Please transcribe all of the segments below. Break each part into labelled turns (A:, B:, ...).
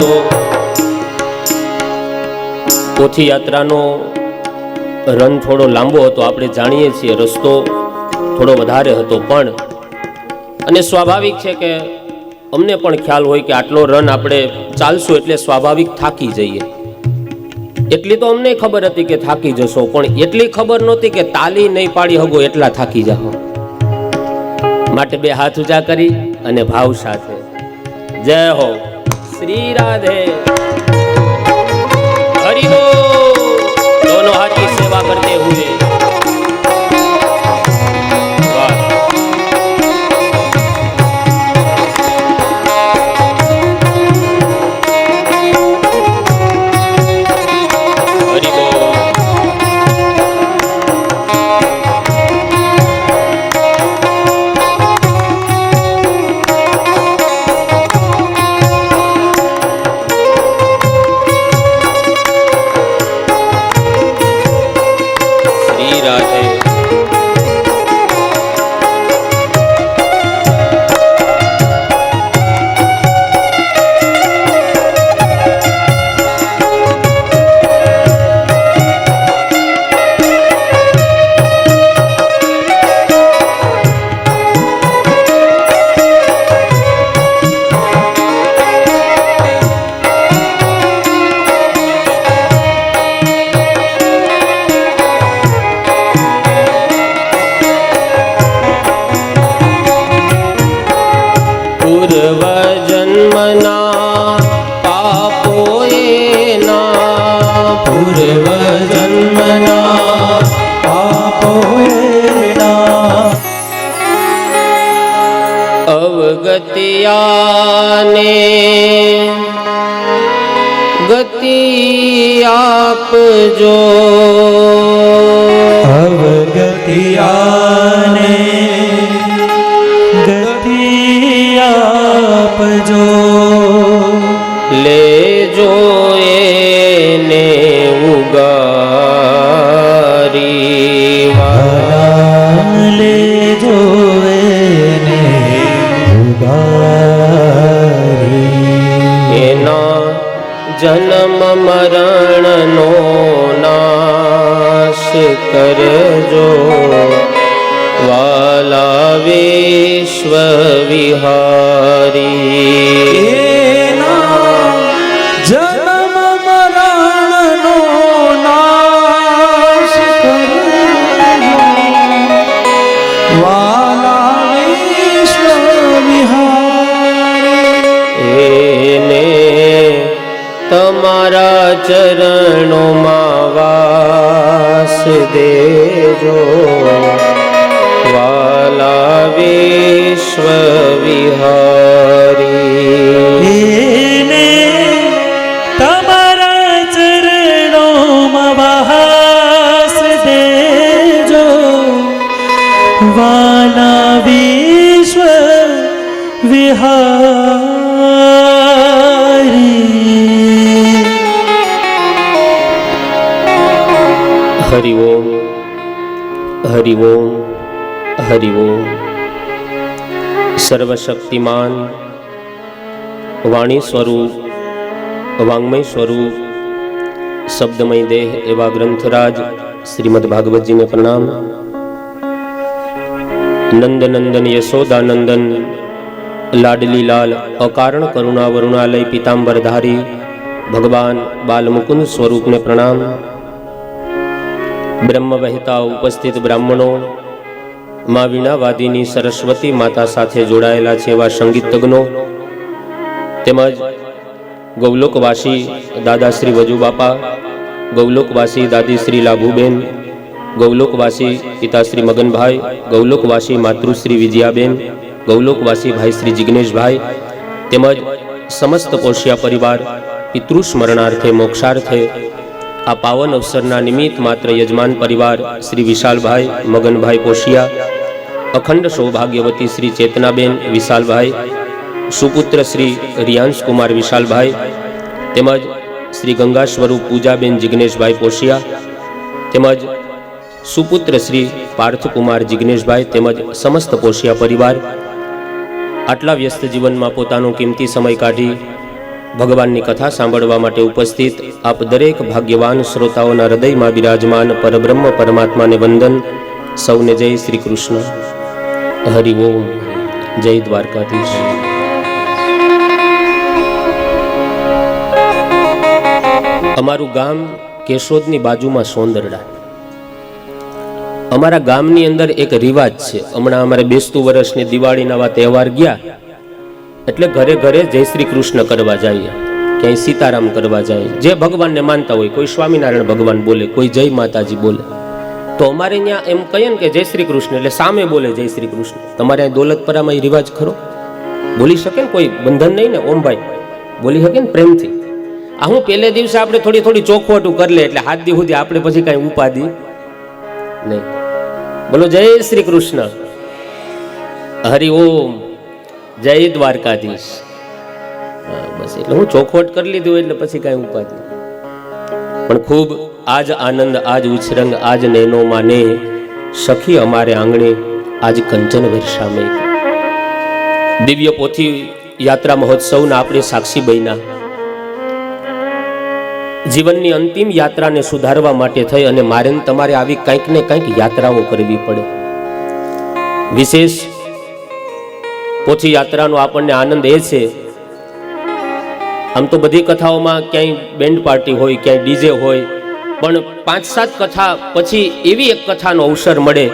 A: તો પોથી યાત્રાનો રન થોડો લાંબો હતો, આપણે જાણીએ છીએ. રસ્તો થોડો વધારે હતો, પણ અને સ્વાભાવિક છે કે અમને પણ ખ્યાલ હોય કે આટલો રન આપણે ચાલશું એટલે સ્વાભાવિક થાકી જઈએ. એટલી તો અમને ખબર હતી કે થાકી જશો, પણ એટલી ખબર નહોતી કે તાલી નહીં પાડી હગો એટલા થાકી જાઓ. માટે બે હાથ ઊંચા કરી અને ભાવ સાથે જય હો શ્રી રાધે हरि बोल। दोनों हाथ की सेवा करते हुए अवगतियाने गति आपजो
B: अवगतियाने गति आपजो
A: ले जो एने उगारी
B: ले जो
A: एना जन्म मरण नो नाश करजो वाला विश्व विहारी।
B: एना जन्म मरण नो नाश करजो वाला विश्व विहारी।
A: एने तमारा चरणों में वास देजो वाला विश्व विहारी।
B: एने तमारा चरणों में वास देजो वाला विश्व विहारी।
A: हरि ओम हरि ओम हरि ओम। सर्वशक्तिमान वाणी स्वरूप वांग्मय स्वरूप शब्दमय देह एवं ग्रंथराज श्रीमद् भागवत जी ने प्रणाम। नंद नंदन यशोदा नंदन लाडली लाल अकारण करुणा वरुणालय पीतांबरधारी भगवान बाल मुकुंद स्वरूप ने प्रणाम। ब्रह्म वहता उपस्थित ब्राह्मणों, माँ वीणावादिनी सरस्वती माता साथे जोड़ायेला छे एवा संगीतज्ञों तेमज गौलोकवासी दादा श्री वजू बापा, गौलोकवासी दादी श्री लाभूबेन, गौलोकवासी पिताश्री मगन भाई, गौलोकवासी मातृश्री विजयाबेन, गौलोकवासी भाई श्री जिग्नेश भाई तेमज समस्त पोषिया परिवार पितृस्मरणार्थे मोक्षार्थे आ पावन अवसरना निमित्त मात्र यजमान परिवार श्री विशाल भाई मगन भाई पोषिया, अखंड सौभाग्यवती श्री चेतनाबेन विशाल भाई, सुपुत्र श्री रियांश कुमार विशाल भाई तेमज श्री गंगा स्वरूप पूजाबेन जिग्नेश भाई पोषिया तेमज सुपुत्र श्री पार्थ कुमार जिग्नेश भाई तेमज समस्त पोषिया परिवार आटला व्यस्त जीवन में पोतानो कीमती समय काढ़ी ભગવાનની કથા સાંભળવા માટે ઉપસ્થિત આપ દરેક ભાગ્યવાન શ્રોતાઓના હૃદયમાં બિરાજમાન પરબ્રહ્મ પરમાત્માને વંદન. સૌને જય શ્રી કૃષ્ણ. હરિ ઓમ. જય દ્વારકાધીશ. અમારું ગામ કેશોદની બાજુમાં સોંદરડા. અમારા ગામની અંદર એક રિવાજ છે. હમણાં અમારે બેસતું વર્ષની દિવાળીના આવા તહેવાર ગયા એટલે ઘરે ઘરે જય શ્રી કૃષ્ણ કરવા જઈએ, ક્યાંય સીતારામ કરવા જાય. જે ભગવાનને માનતા હોય, કોઈ સ્વામિનારાયણ ભગવાન બોલે, કોઈ જય માતાજી બોલે. તો અમારે ત્યાં એમ કહીએ ને કે જય શ્રી કૃષ્ણ એટલે સામે બોલે જય શ્રી કૃષ્ણ. તમારે અહીં દોલતપરામાં એ રિવાજ ખરો? બોલી શકે ને? કોઈ બંધન નહીં ને? ઓમભાઈ બોલી શકે ને પ્રેમથી? આ હું પહેલે દિવસે આપણે થોડી થોડી ચોખવટું કરી લે એટલે હાથ દી સુધી આપણે પછી કઈ ઉપાધિ નહીં. બોલો જય શ્રી કૃષ્ણ. હરિ ઓમ. જય દ્વારકાધીશ. બસ એટલે હું ચોખવટ કરી લીધું એટલે પછી કઈ ઉપાધિ. પણ ખૂબ આજ આનંદ, આજ ઉછરંગ, આજ નૈનો માને સખી અમારે આંગણે આજ કંચન વર્ષામે. દિવ્ય પોથી યાત્રા મહોત્સવના આપણે સાક્ષી બન્યા. જીવનની અંતિમ યાત્રાને સુધારવા માટે થઈ અને મારે તમારે આવી કંઈક ને કંઈક યાત્રાઓ કરવી પડે. વિશેષ પોથી યાત્રાનો આપણને આનંદ એ છે, આમ તો બધી કથાઓમાં ક્યાંય બેન્ડ પાર્ટી હોય, ક્યાંય ડીજે હોય, પણ 5-7 કથા પછી એવી એક કથાનો અવસર મળે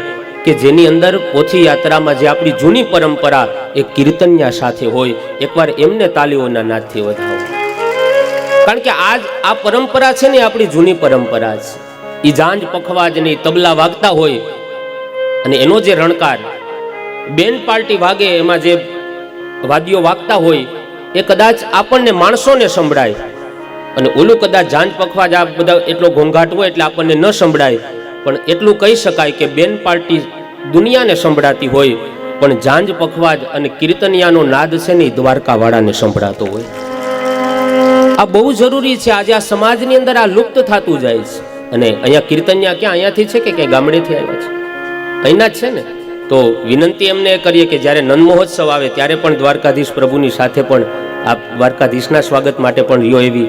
A: કે જેની અંદર પોથી યાત્રામાં જે આપણી જૂની પરંપરા એ કીર્તન્યા સાથે હોય. એકવાર એમને તાલીઓના નાદથી વધાવો. કારણ કે આજ આ પરંપરા છે ને આપણી જૂની પરંપરા છે. ઈ જાંજ પખવાજની તબલા વાગતા હોય અને એનો જે રણકાર, બેન્ડ પાર્ટી વાગે, એમાં જે વાદ્યો વાગતા હોય એ કદાચ આપણને માણસોને સંભળાય અને ઓલું કદાચ જાંજ પખવાજ આ બધા એટલો ઘોંઘાટ હોય એટલે આપણને ન સંભળાય. પણ એટલું કહી શકાય કે બેન્ડ પાર્ટી દુનિયાને સંભળાતી હોય પણ જાંજ પખવાજ અને કીર્તનિયાનો નાદ છે ને દ્વારકાવાળાને સંભળાતો હોય. આ બહુ જરૂરી છે. આજે આ સમાજની અંદર આ લુપ્ત થતું જાય છે. અને અહીંયા કીર્તનિયા ક્યાં અહીંયાથી છે કે ક્યાંય ગામડેથી આવ્યા છે? અહીંના જ છે ને. તો વિનંતી એમને કરીએ કે જ્યારે નંદ મહોત્સવ આવે ત્યારે પણ દ્વારકાધીશ પ્રભુની સાથે પણ આ દ્વારકાધીશના સ્વાગત માટે પણ રિયો એવી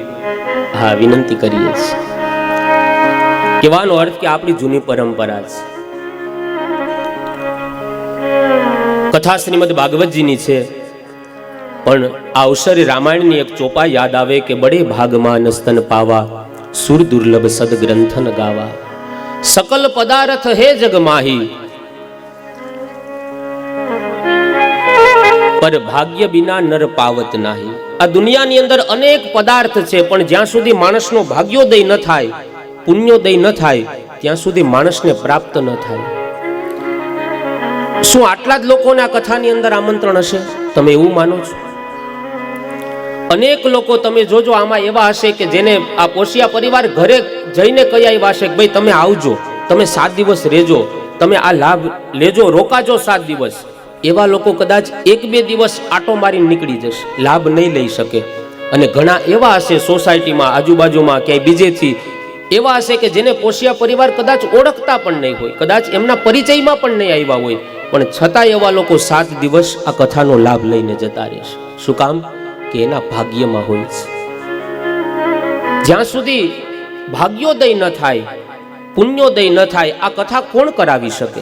A: વિનંતી કરીએ છીએ. કહેવાનો અર્થ કે આપણી જૂની પરંપરા છે. કથા શ્રીમદ ભાગવતજીની છે, પણ આ અવસરે રામાયણની એક ચોપા યાદ આવે કે બડે ભાગમાં નસ્તન પાવા, સુર દુર્લભ સદગ્રંથન ગાવા, સકલ પદાર્થ હે જગ માહી, પર ભાગ્ય બિના નર પાવત નાહી. આ દુનિયાની અંદર અનેક પદાર્થ છે પણ જ્યાં સુધી માણસનો ભાગ્યોદય ન થાય, પુણ્યોદય ન થાય, ત્યાં સુધી માણસને પ્રાપ્ત ન થાય. શું આટલા જ લોકોને આ કથાની અંદર આમંત્રણ હશે? તમે એવું માનો છો? અનેક લોકો તમે જોજો આમાં એવા હશે કે જેને આ પોશિયા પરિવાર ઘરે જઈને કહી આવ્યા હશે કે ભાઈ તમે આવજો, તમે 7 દિવસ રહેજો, તમે આ લાભ લેજો, રોકાજો 7 દિવસ. એવા લોકો કદાચ 1-2 દિવસ આટો મારી નીકળી જશે, લાભ નહીં લઈ શકે. અને ઘણા એવા હશે સોસાયટીમાં, આજુબાજુમાં, ક્યાંય બીજેથી એવા હશે કે જેને પોશિયા પરિવાર કદાચ ઓળખતા પણ નહીં હોય, કદાચ એમના પરિચયમાં પણ નહીં આવ્યા હોય, પણ છતાં એવા લોકો 7 દિવસ આ કથાનો લાભ લઈને જતા રહેશે. શું કામ? કે એના ભાગ્યમાં હોય છે. જ્યાં સુધી ભાગ્યોદય ન થાય, પુણ્યોદય ન થાય, આ કથા કોણ કરાવી શકે?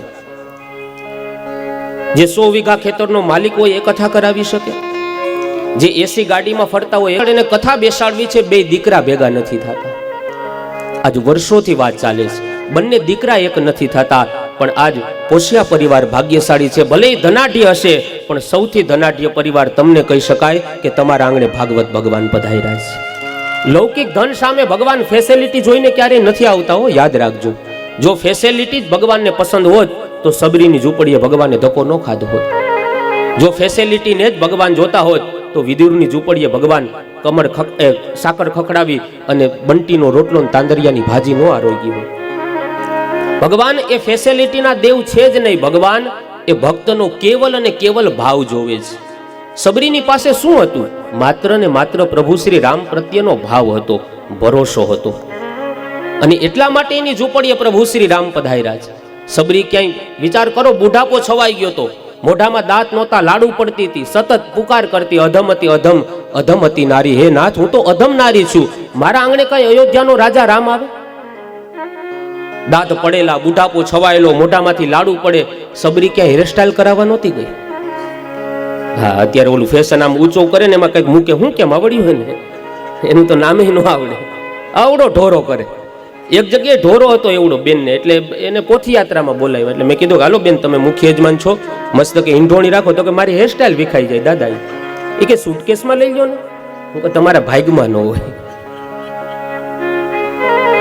A: જે 100 વીઘા ખેતરનો માલિક હોય એ કથા કરાવી શકે? જે એસી ગાડીમાં ફરતા હોય એને કથા બેસાડવી છે, 2 દીકરા ભેગા નથી થતા. આજ વર્ષોથી વાત ચાલે છે, બંને દીકરા એક નથી થતા. પણ આજ પોશિયા પરિવાર ભાગ્યશાળી છે. ભલે ધનાઢ્ય હશે પણ સૌથી ધનાઢ્ય પરિવાર તમને કહી શકાય કે તમારા આંગણે ભાગવત ભગવાન પધાર્યા છે. લૌકિક ધન સામે ભગવાન ફેસિલિટી જોઈને ક્યારેય નથી આવતા હો, યાદ રાખજો. જો ફેસિલિટી જ ભગવાનને પસંદ હોત તો સબરીની ઝૂંપડીએ ભગવાને ધક્કો ન ખાધો હોત. જો ફેસિલિટીને જ ભગવાન જોતા હોત તો વિદુરની ઝૂંપડીએ ભગવાન સાકર ખખડાવી અને બંટીનો રોટલો ને તાંદરિયાની ભાજી ન આરોગી હોય. ભગવાન એ ફેસિલિટીના દેવ છે જ નહીં. ભગવાન એ ભક્તનો કેવલ અને કેવલ ભાવ જોવે છે. સબરીની પાસે શું હતું? માત્ર ને માત્ર પ્રભુ શ્રી રામ પ્રત્યેનો ભાવ હતો, ભરોસો હતો. અને એટલા માટે એની ઝૂંપડીએ પ્રભુ શ્રી રામ પધાર્યા છે. સબરી ક્યાંય વિચાર કરો, બુઢાપો છવાઈ ગયો તો, મોઢામાં દાંત નહોતા, લાડુ પડતી હતી, સતત પુકાર કરતી, અધમ હતી અધમ, અધમતી નારી, હે નાથ હું તો અધમ નારી છું, મારા આંગણે કઈ અયોધ્યાનો રાજા રામ આવે? દાંત પડેલા, બુઢાપો છવાયેલો, મોઢામાંથી લાડુ પડે, સબરી ક્યાં હેરસ્ટાઈલ કરાવવા નહોતી ગઈ. હા, અત્યારે ઓલું ફેશન આમ ઊંચો કરે ને એમાં કઈક મૂકે, હું કેમ આવડ્યું હોય ને, એનું તો નામે ન આવડે, આવડો ઢોરો કરે. એક જગ્યાએ ઢોરો હતો એવડો બેન ને, એટલે એને પોથીયાત્રામાં બોલાવ્યો. એટલે મેં કીધું હાલો બેન તમે મુખ્ય યજમાન છો, મસ્ત કે ઈંઢોણી રાખો. તો કે મારી હેરસ્ટાઈલ વિખાઈ જાય દાદા. એ કે સુટકેસમાં લઈ લો ને. હું કે તમારા ભાગમાં ન હોય.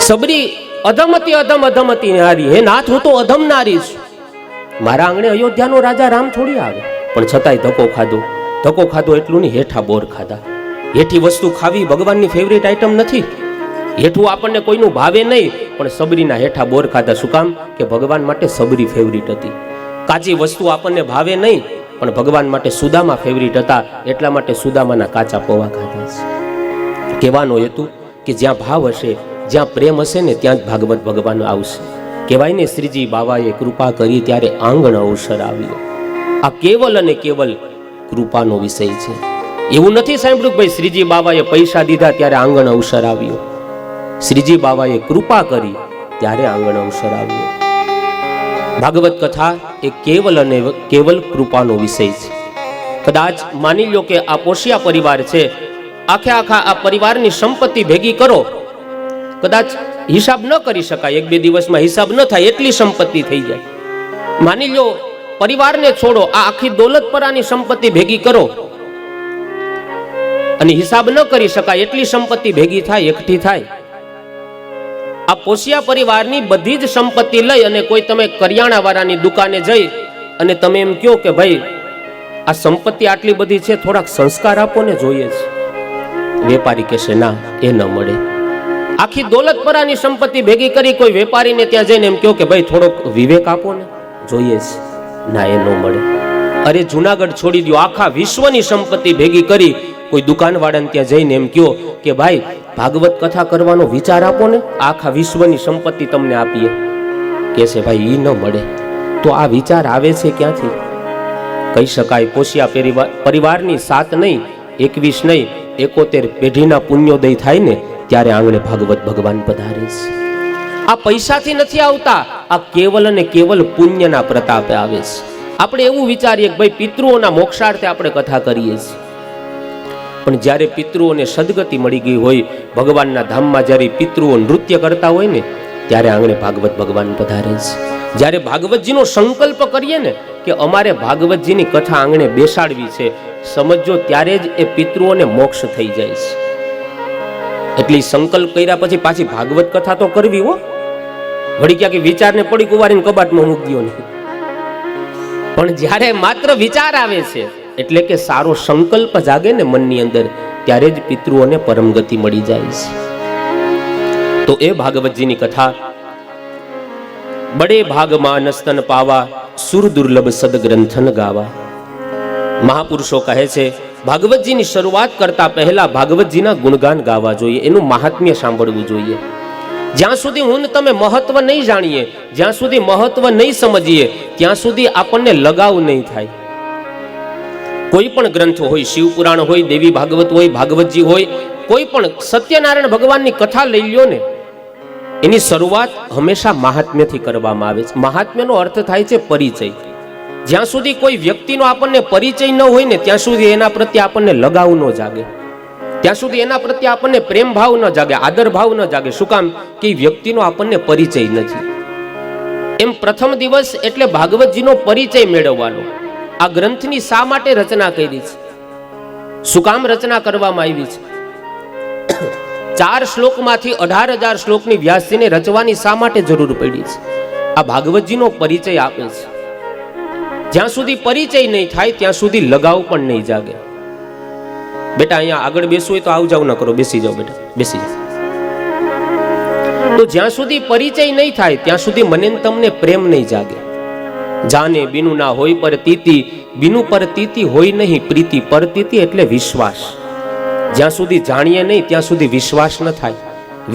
A: સબરી અધમતી અધમતી નારી, હે નાથ હું તો અધમ નારી છું, મારા આંગણે અયોધ્યાનો રાજા રામ થોડી આવે. પણ છતાંય ધક્કો ખાધો એટલું નહીં, હેઠા બોર ખાધા. હેઠી વસ્તુ ખાવી ભગવાનની ફેવરેટ આઈટમ નથી. હેઠું આપણને કોઈનું ભાવે નહીં, પણ સબરીના હેઠા બોર ખાધા. શું કામ? કે ભગવાન માટે સબરી ફેવરિટ હતી. કાચી વસ્તુ આપણને ભાવે નહીં, પણ ભગવાન માટે સુદામા ફેવરિટ હતા, એટલા માટે સુદામાના કાચા પૌવા ખાધા છે. કહેવાનો હેતુ કે જ્યાં ભાવ હશે, જ્યાં પ્રેમ હશે ને, ત્યાં જ ભાગવત ભગવાન આવશે. કહેવાય ને શ્રીજી બાવાએ કૃપા કરી ત્યારે આંગણ અવસર આવ્યો. આ કેવલ અને કેવલ કૃપાનો વિષય છે. એવું નથી સાંભળ્યું કે ભાઈ શ્રીજી બાવાએ પૈસા દીધા ત્યારે આંગણ અવસર આવ્યો. શ્રીજી બાવાએ કૃપા કરી ત્યારે આંગણ અવસર આવ્યો. ભાગવત કથા એ કેવલ અને કેવલ કૃપાનો વિષય છે. કદાચ માની લો કે આ પોશિયા પરિવાર છે, આખે આખા આ પરિવારની સંપત્તિ ભેગી કરો, કદાચ હિસાબ ન કરી શકાય, એક બે દિવસમાં હિસાબ ન થાય એટલી સંપત્તિ થઈ જાય. માની લો પરિવારને છોડો, આ આખી દોલતપરાની સંપત્તિ ભેગી કરો અને હિસાબ ન કરી શકાય એટલી સંપત્તિ ભેગી થાય, એકઠી થાય. આ પોશિયા પરિવારની બધી જ સંપત્તિ લઈ અને કોઈ તમે કરિયાણા વાળાની દુકાને જઈ અને તમે એમ કહો કે ભાઈ આ સંપત્તિ આટલી બધી છે, થોડાક સંસ્કાર આપો ને, જોઈએ છે. વેપારી કહેશે ના, એ ન મળે. આખી દોલતપરાની સંપત્તિ ભેગી કરી કોઈ વેપારીને ત્યાં જઈને એમ કહો કે ભાઈ થોડોક વિવેક આપો ને, જોઈએ છે. ના, એ ન મળે. અરે જુનાગઢ છોડી દો, આખા વિશ્વની સંપત્તિ ભેગી કરી કોઈ દુકાનવાળાને ત્યાં જઈને એમ કહો કે ભાઈ ભાગવત કથા કરવાનો વિચાર આપો ને, આખા વિશ્વની સંપત્તિ તમને આપીએ, કે છે ભાઈ એ ન મળે. તો આ વિચાર આવે છે ક્યાંથી? કહી શકાય પોશિયા પરિવારની 7 નહીં, 21 નહીં, 71 પેઢીના પુણ્યોદય થાય ને ત્યારે આંગણે ભાગવત ભગવાન પધારે છે. આ પૈસાથી નથી આવતા, આ કેવલ અને કેવલ પુણ્યના પ્રતાપે આવે છે. આપણે એવું વિચારીએ કે ભાઈ પિતૃઓના મોક્ષાર્થે આપણે કથા કરીએ છીએ, પણ જ્યારે પિતૃઓને સદગતિ મળી ગઈ હોય, ભગવાનના ધામમાં જ્યારે પિતૃઓ નૃત્ય કરતા હોય ને ત્યારે આંગણે ભાગવત ભગવાન પધારે છે. જ્યારે ભાગવતજીનો સંકલ્પ કરીએ ને કે અમારે ભાગવતજીની કથા આંગણે બેસાડવી છે, સમજો ત્યારે જ એ પિતૃઓને મોક્ષ થઈ જાય છે. એટલે સંકલ્પ કર્યા પછી પાછી ભાગવત કથા તો કરવી હો. વળી ક્યાં કે વિચારને પડી કુવારીને કબાટમાં મૂકી દો નહીં. પણ જ્યારે માત્ર વિચાર આવે છે, એટલે કે સારો સંકલ્પ જાગે ને મનની અંદર, ત્યારે જ પિતૃઓને પરમ ગતિ મળી જાય છે. તો એ ભાગવતજીની કથા બડે ભાગમાં નસ્તન પાવા, સુર દુર્લભ સદગ્રંથન ગાવા. મહાપુરુષો કહે છે ભાગવતજીની શરૂઆત કરતા પહેલા ભાગવતજીના ગુણગાન ગાવા જોઈએ, એનું મહાત્મ્ય સાંભળવું જોઈએ. જ્યાં સુધી હું તમે મહત્વ નહીં જાણીએ, જ્યાં સુધી મહત્વ નહીં સમજીએ, ત્યાં સુધી આપણને લગાવ નહીં થાય. કોઈ પણ ગ્રંથ હોય, શિવપુરાણ હોય, દેવી ભાગવત હોય, ભાગવતજી હોય, કોઈ પણ સત્યનારાયણ ભગવાનની કથા લઈ લ્યો ને, એની શરૂઆત હંમેશા મહાત્મ્યથી કરવામાં આવે છે. મહાત્મ્યનો અર્થ થાય છે પરિચય. જ્યાં સુધી કોઈ વ્યક્તિનો આપણને પરિચય ન હોય ને ત્યાં સુધી એના પ્રત્યે આપણને લગાવ ન જાગે, ત્યાં સુધી એના પ્રત્યે આપણને પ્રેમ ભાવ ન જાગે, આદર ભાવ ન જાગે. શું કામ? કે વ્યક્તિનો આપણને પરિચય નથી. એમ પ્રથમ દિવસ એટલે ભાગવતજીનો પરિચય મેળવવાનો. આ ગ્રંથની શા માટે રચના કરી છે? શું કામ રચના કરવામાં આવી છે? 4 શ્લોકમાંથી 18,000 શ્લોકની વ્યાસજીને રચવાની શા માટે જરૂર પડી છે? આ ભાગવતજીનો પરિચય આપે છે. જ્યાં સુધી પરિચય નહીં થાય ત્યાં સુધી લગાવ પણ નહીં જાગે. બેટા અહીંયા આગળ બેસવું હોય તો આવ જાવ ન કરો, બેસી જાઓ બેટા, બેસી જાઓ. તો જ્યાં સુધી પરિચય નહીં થાય ત્યાં સુધી મને તમને પ્રેમ નહીં જાગે. જાને બીનું ના હોય પરતીતિ, બીનું પરતીતિ હોય નહીં પ્રીતિ. પરતીતિ એટલે વિશ્વાસ. જ્યાં સુધી જાણીએ નહીં ત્યાં સુધી વિશ્વાસ ન થાય.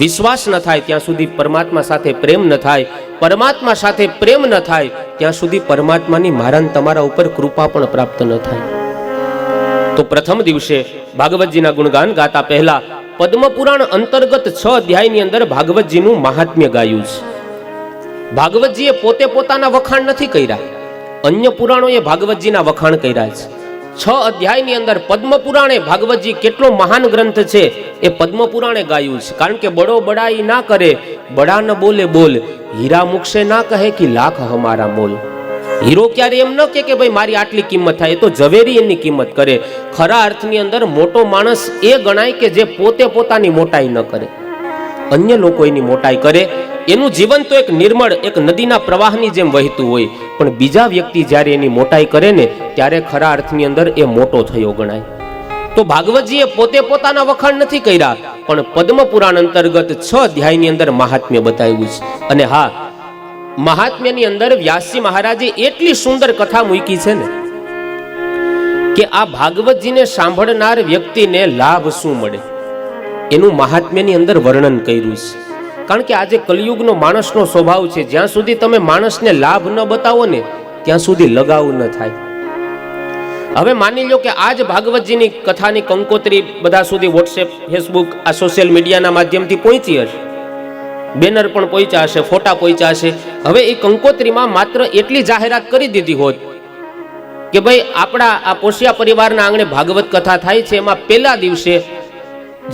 A: વિશ્વાસ ન થાય ત્યાં સુધી પરમાત્મા સાથે પ્રેમ ન થાય. પરમાત્મા સાથે પ્રેમ ન થાય ત્યાં સુધી પરમાત્માની મારા તમારા ઉપર કૃપા પણ પ્રાપ્ત ન થાય. તો પ્રથમ દિવસે ભાગવતજીના ગુણગાન ગાતા પહેલા પદ્મ પુરાણ અંતર્ગત 6 અધ્યાયની અંદર ભાગવતજીનું મહાત્મ્ય ગાયું છે. ભાગવતજીએ પોતે પોતાના વખાણ નથી કર્યા, અન્ય પુરાણોએ ભાગવતજીના વખાણ કર્યા છે. 6 અધ્યાયની અંદર પદ્મ પુરાણે ભાગવતજી કેટલો મહાન ગ્રંથ છે એ પદ્મ પુરાણે ગાયું છે. કારણ કે બડો બડાઈ ના કરે, બડા ન બોલે બોલ, હીરા મુકશે ના કહે કે લાખ હમારા મોલ. હીરો ક્યારે એમ ન કે ભાઈ મારી આટલી કિંમત થાય, એ તો ઝવેરી એની કિંમત કરે. ખરા અર્થની અંદર મોટો માણસ એ ગણાય કે જે પોતે પોતાની મોટાઈ ન કરે, અન્ય લોકો એની મોટાઈ કરે. એનું જીવન તો એક નિર્મળ એક નદીના પ્રવાહની જેમ વહેતું હોય, પણ બીજા વ્યક્તિ જ્યારે એની મોટાઈ કરે ને ત્યારે ખરા અર્થની અંદર એ મોટો થયો ગણાય. તો ભાગવતજીએ પોતે પોતાના વખાણ નથી કર્યા, પણ પદ્મ પુરાણ અંતર્ગત 6 અધ્યાયની અંદર મહાત્મ્ય બતાવ્યું છે. અને હા, મહાત્મ્યની અંદર વ્યાસજી મહારાજે એટલી સુંદર કથા મૂકી છે ને કે આ ભાગવતજીને સાંભળનાર વ્યક્તિને લાભ શું મળે એનું મહાત્મ્યની અંદર વર્ણન કર્યું છે. કારણ કે આજે કલિયુગનો માણસનો સ્વભાવ છે, જ્યાં સુધી તમે માણસને લાભ ન બતાવો ને ત્યાં સુધી લગાવ ન થાય. હવે માની લો કે આજ ભાગવતજીની કથાની કંકોત્રી બધા સુધી વોટ્સએપ, ફેસબુક, આ સોશિયલ મીડિયાના માધ્યમથી પહોંચી હશે, બેનર પણ પહોંચ્યા હશે, ફોટા પહોંચ્યા હશે. હવે એ કંકોત્રીમાં માત્ર એટલી જાહેરાત કરી દીધી હોત કે ભાઈ આપણા આ પોશિયા પરિવારના આંગણે ભાગવત કથા થાય છે, એમાં પહેલા દિવસે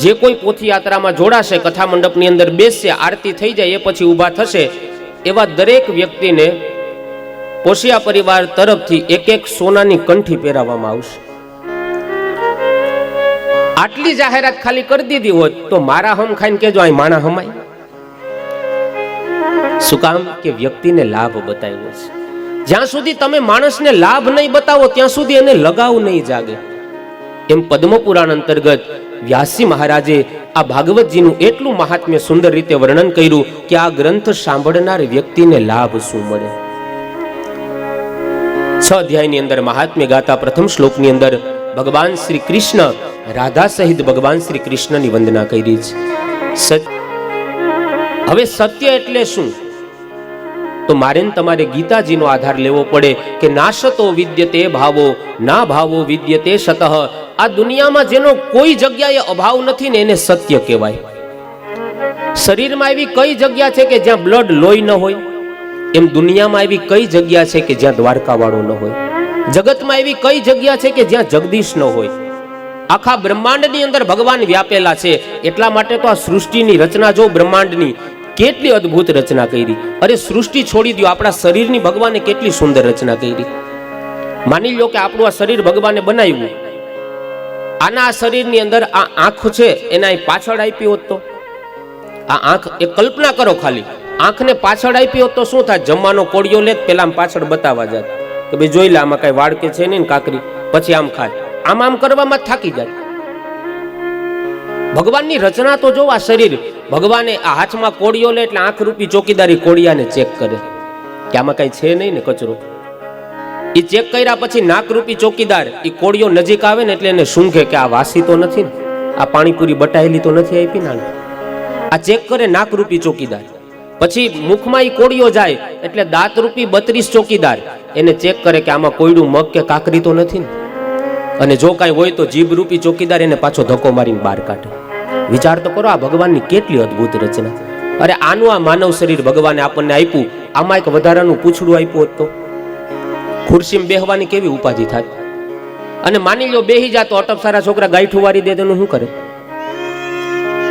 A: જે કોઈ પોથી યાત્રામાં જોડાશે, કથા મંડપની અંદર બેસશે, આરતી થઈ જાય એ પછી ઊભા થશે, એવા દરેક વ્યક્તિને પોશિયા પરિવાર તરફથી એક સોનાની કંઠી પહેરાવવામાં આવશે. આટલી જાહેરાત ખાલી કરી દીધી હોત તો મારા હમ ખાઈને કેજો અહીં માણા હમાય. શું કામ? કે વ્યક્તિને લાભ બતાવ્યો છે. જ્યાં સુધી તમે માણસને લાભ નહીં બતાવો ત્યાં સુધી એને લગાવ નહીં જાગે. એમ પદ્મ પુરાણ અંતર્ગત વ્યાસજી મહારાજે આ ભાગવતજીનું એટલું મહાત્મ્ય સુંદર રીતે વર્ણન કર્યું કે આ ગ્રંથ સાંભળનાર વ્યક્તિને લાભ શું મળે. 6 અધ્યાયની અંદર મહાત્મ્ય ગાતા પ્રથમ શ્લોકની અંદર ભગવાન શ્રી કૃષ્ણ રાધા સહિત ભગવાન શ્રી કૃષ્ણની વંદના કરી છે. હવે સત્ય એટલે શું? તો મારે તમારે ગીતાજીનો આધાર લેવો પડે કે નાશતો વિદ્યતે ભાવો, ના ભાવો વિદ્યતે સતઃ. આ દુનિયામાં જેનો કોઈ જગ્યાએ અભાવ નથી ને એને સત્ય કહેવાય. શરીરમાં એવી કઈ જગ્યા છે કે જ્યાં બ્લડ લોહી ન હોય? એમ દુનિયામાં એવી કઈ જગ્યા છે કે જ્યાં દ્વારકાવાળો ન હોય? જગતમાં એવી કઈ જગ્યા છે કે જ્યાં જગદીશ ન હોય? આખા બ્રહ્માંડની અંદર ભગવાન વ્યાપેલા છે. એટલા માટે તો આ સૃષ્ટિની રચના જો બ્રહ્માંડની કેટલી અદ્ભુત રચના કરી. અરે સૃષ્ટિ છોડી દો, આપણા શરીરની ભગવાને કેટલી સુંદર રચના કરી. માની લો કે આપણું આ શરીર ભગવાને બનાવ્યું, આના આ શરીરની અંદર આ આંખ છે એના પાછળ આપી હોત તો, આ આંખ એક કલ્પના કરો, ખાલી આંખને પાછળ આપી હોત તો શું થાય? જમવાનો કોળિયો લે પેલા પાછળ બતાવવા જાય કે ભાઈ જોઈ લે આમાં કઈ વાળ કે છે નહીં કાકરી, પછી આમ ખાય, આમ આમ કરવામાં જ થાકી જાય. ભગવાનની રચના તો જો આ શરીર, ભગવાને આ હાથમાં કોળિયો લે એટલે આંખ રૂપી ચોકીદારી કોળિયાને ચેક કરે કે આમાં કઈ છે નહીં ને કચરો. એ ચેક કર્યા પછી નાક રૂપી ચોકીદાર એ કોળિયો નજીક આવે ને એટલે એને સૂંઘે કે આ વાસી તો નથી ને, આ પાણીપુરી બટાયેલી તો નથી આપી ને. આ ચેક કરે નાક રૂપી ચોકીદાર. પછી મુખમાં એ કોળિયો જાય એટલે દાંત રૂપી 32 ચોકીદાર એને ચેક કરે કે આમાં કોયડું મગ કે કાકરી તો નથી ને. અને જો કાંઈ હોય તો જીભ રૂપી ચોકીદાર એને પાછો ધક્કો મારીને બહાર કાઢે. વિચાર તો કરો આ ભગવાનની કેટલી અદ્ભુત રચના. અરે આનું આ માનવ શરીર ભગવાને આપણને આપ્યું, આમાં એક વધારાનું પૂંછડું આપ્યું હોત તો ખુરશીમાં બેહવાની કેવી ઉપાધિ થાય. અને માની લો બેહી જાતો અટપ સારા છોકરા ગાયઠું વારી દે તેનું શું કરે?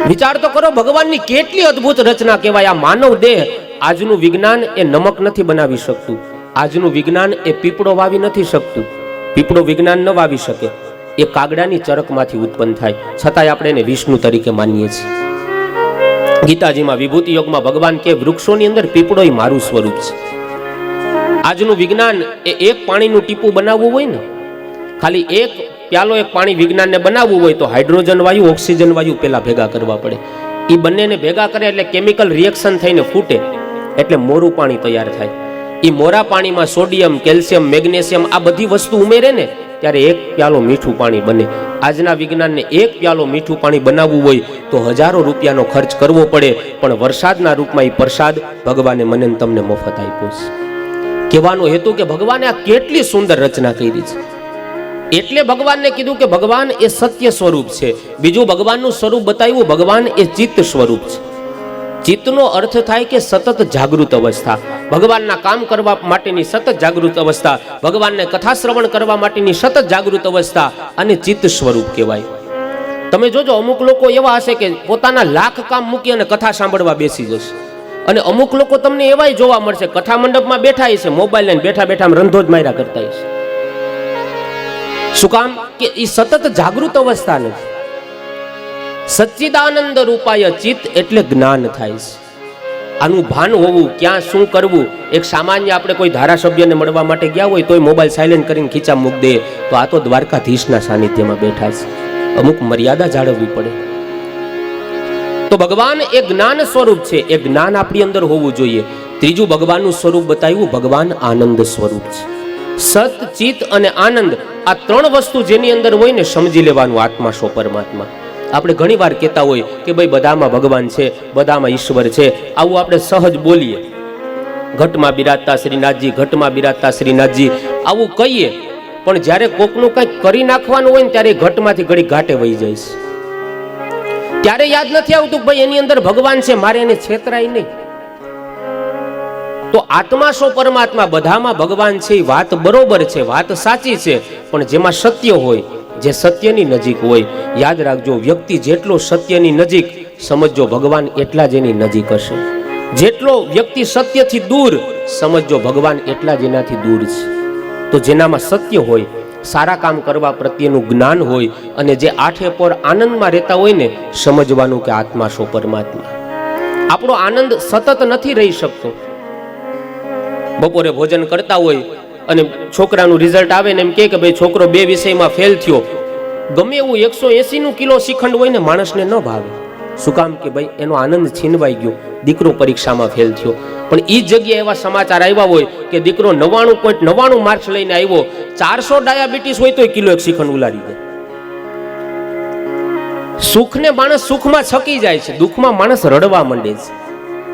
A: વિચાર તો કરો ભગવાનની કેટલી અદ્ભુત રચના કહેવાય. આ માનવ દેહ, આજનું વિજ્ઞાન એ નમક નથી બનાવી શકતું, આજનું વિજ્ઞાન એ પીપળો વાવી નથી શકતું. પીપળો વિજ્ઞાન ન વાવી શકે, એ કાગડાની ચરકમાંથી ઉત્પન્ન થાય, છતાંય આપણે એને વિષ્ણુ તરીકે માનીએ છીએ. ગીતાજીમાં વિભૂતિ યોગમાં ભગવાન કે વૃક્ષોની અંદર પીપળો એ મારું સ્વરૂપ છે. આજનું વિજ્ઞાન એ એક પાણીનું ટીપું બનાવવું હોય ને, ખાલી એક પ્યાલો એક પાણી વિજ્ઞાનને બનાવવું હોય તો હાઇડ્રોજન વાયુ, ઓક્સિજન વાયુ પેલા ભેગા કરવા પડે. એ બંનેને ભેગા કરે એટલે કેમિકલ રિએક્શન થઈને ફૂટે એટલે મોરું પાણી તૈયાર થાય. એ મોરા પાણીમાં સોડિયમ, કેલ્શિયમ, મેગ્નેશિયમ આ બધી વસ્તુ ઉમેરે ને ત્યારે એક પ્યાલો મીઠું પાણી બને. આજના વિજ્ઞાનને એક પ્યાલો મીઠું પાણી બનાવવું હોય તો હજારો રૂપિયાનો ખર્ચ કરવો પડે, પણ વરસાદના રૂપમાં એ પ્રસાદ ભગવાને મને તમને મફત આપ્યો છે. કહેવાનો હેતુ કે ભગવાને આ કેટલી સુંદર રચના કરી છે. એટલે ભગવાનને કીધું કે ભગવાન એ સત્ય સ્વરૂપ છે. બીજું ભગવાનનું સ્વરૂપ બતાવ્યું, ભગવાન એ ચિત્ત સ્વરૂપ છે. ચિત્તનો અર્થ થાય કે સતત જાગૃત અવસ્થા, ભગવાનના કામ કરવા માટેની સતત જાગૃત અવસ્થા, ભગવાનને કથા શ્રવણ કરવા માટેની સતત જાગૃત અવસ્થા, અને ચિત્ત સ્વરૂપ કહેવાય. તમે જોજો અમુક લોકો એવા હશે કે પોતાના લાખ કામ મૂકી અને કથા સાંભળવા બેસી જશે, અને અમુક લોકો તમને એવાય જોવા મળશે કથા મંડપમાં બેઠા હશે, મોબાઈલ લઈને બેઠા બેઠા રંધો જ માર્યા કરતા હશે. શું કામ? કે એ સતત જાગૃત અવસ્થા નથી. સચ્ચિદાનંદ રૂપાય ચિત્ત એટલે જ્ઞાન થાય છે. આનું ભાન હોવું, ક્યાં શું કરવું. એક સામાન્ય આપણે કોઈ ધારાસભ્યને મળવા માટે ગયા હોય તોય મોબાઈલ સાયલેન્ટ કરીને ખીચા મૂકી દે, તો આ તો દ્વારકાધીશના સાનિધ્યમાં બેઠા છે. અમુક મર્યાદા જાળવવી પડે. તો ભગવાન એ જ્ઞાન સ્વરૂપ છે, એ જ્ઞાન આપણી અંદર હોવું જોઈએ. ત્રીજું ભગવાનનું સ્વરૂપ બતાવ્યું, ભગવાન આનંદ સ્વરૂપ છે. સત, ચિત્ત અને આનંદ, આ ત્રણ વસ્તુ જેની અંદર હોય ને સમજી લેવાનું આત્મા સો પરમાત્મા. આપણે ઘણી વાર કહેતા હોય કે ભાઈ બધામાં ભગવાન છે, બધામાં ઈશ્વર છે, આવું આપણે સહજ બોલીએ. ઘટમાં બિરાજતા શ્રીનાથજી, ઘટમાં બિરાજતા શ્રીનાથજી, આવું કહીએ. પણ જ્યારે કોકનું કંઈક કરી નાખવાનું હોય ને ત્યારે ઘટમાંથી ઘડી ઘાટે વહી જાય છે. ત્યારે યાદ નથી આવતું ભાઈ એની અંદર ભગવાન છે, મારે એને છેતરાય નહીં. તો આત્મા સો પરમાત્મા, બધામાં ભગવાન છે, એ વાત બરોબર છે, વાત સાચી છે. પણ જેમાં સત્ય હોય, જે સત્યની નજીક હોય, યાદ રાખજો વ્યક્તિ જેટલો સત્યની નજીક, સમજો ભગવાન એટલા જ એની નજીક હશે. જેટલો વ્યક્તિ સત્યથી દૂર, સમજો ભગવાન એટલા જ એનાથી દૂર છે. તો જેનામાં સત્ય હોય, સારા કામ કરવા પ્રત્યેનું જ્ઞાન હોય, અને જે આઠે પર આનંદમાં રહેતા હોય ને, સમજવાનું કે આત્મા સો પરમાત્મા. આપણો આનંદ સતત નથી રહી શકતો. બપોરે ભોજન કરતા હોય અને છોકરાનું રિઝલ્ટ આવે ને એમ કે ભાઈ છોકરો 2 વિષયમાં ફેલ થયો, ગમે એવું 180 કિલો શ્રીખંડ હોય ને માણસને ન ભાવે. શું કામ? કે ભાઈ એનો આનંદ છીનવાઈ ગયો, દીકરો પરીક્ષામાં ફેલ થયો. પણ એ જગ્યાએ એવા સમાચાર આવ્યા હોય કે દીકરો 99.99 માર્ક્સ લઈને આવ્યો, 400 ડાયાબિટીસ હોય તો કિલો 1 શ્રીખંડ ઉલાડી દે. સુખને માણસ સુખમાં છકી જાય છે, દુઃખમાં માણસ રડવા માંડે છે.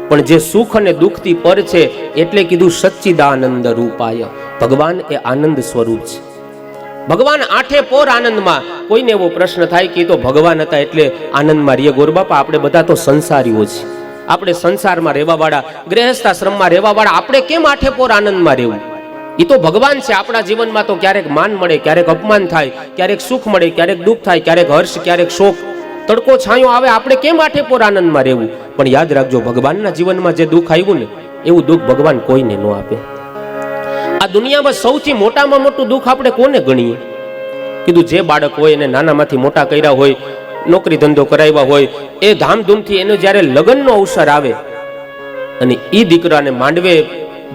A: પણ જે સુખ અને દુઃખથી પર છે, એટલે કીધું સચ્ચિદાનંદ રૂપાય. ભગવાન એ આનંદ સ્વરૂપ છે. ભગવાન આઠે પોર આનંદમાં. કોઈને એવો પ્રશ્ન થાય કે તો ભગવાન હતા એટલે આનંદમાં રીએ. ગોરબાપા, આપણે બધા તો સંસારીઓ છીએ, આપણે સંસારમાં રહેવા વાળા, ગૃહસ્થાશ્રમમાં રહેવા વાળા, આપણે કેમ આઠે પોર આનંદમાં રહેવું? એ તો ભગવાન છે. આપણા જીવનમાં તો ક્યારેક માન મળે, ક્યારેક અપમાન થાય, ક્યારેક સુખ મળે, ક્યારેક દુઃખ થાય, ક્યારેક હર્ષ, ક્યારેક શોક, તડકો છાંયો આવે. આપણે કેમ આઠે પોર આનંદમાં રહેવું? પણ યાદ રાખજો ભગવાનના જીવનમાં જે દુઃખ આવ્યું ને, એવું દુઃખ ભગવાન કોઈને ન આપે. આ દુનિયામાં સૌથી મોટામાં મોટું દુઃખ આપણે કોને ગણીએ? કીધું જે બાળક હોય એને નાનામાંથી મોટા કર્યા હોય, નોકરી ધંધો કરાવ્યા હોય, એ ધામધૂમથી એનો જ્યારે લગ્નનો અવસર આવે અને એ દીકરાને માંડવે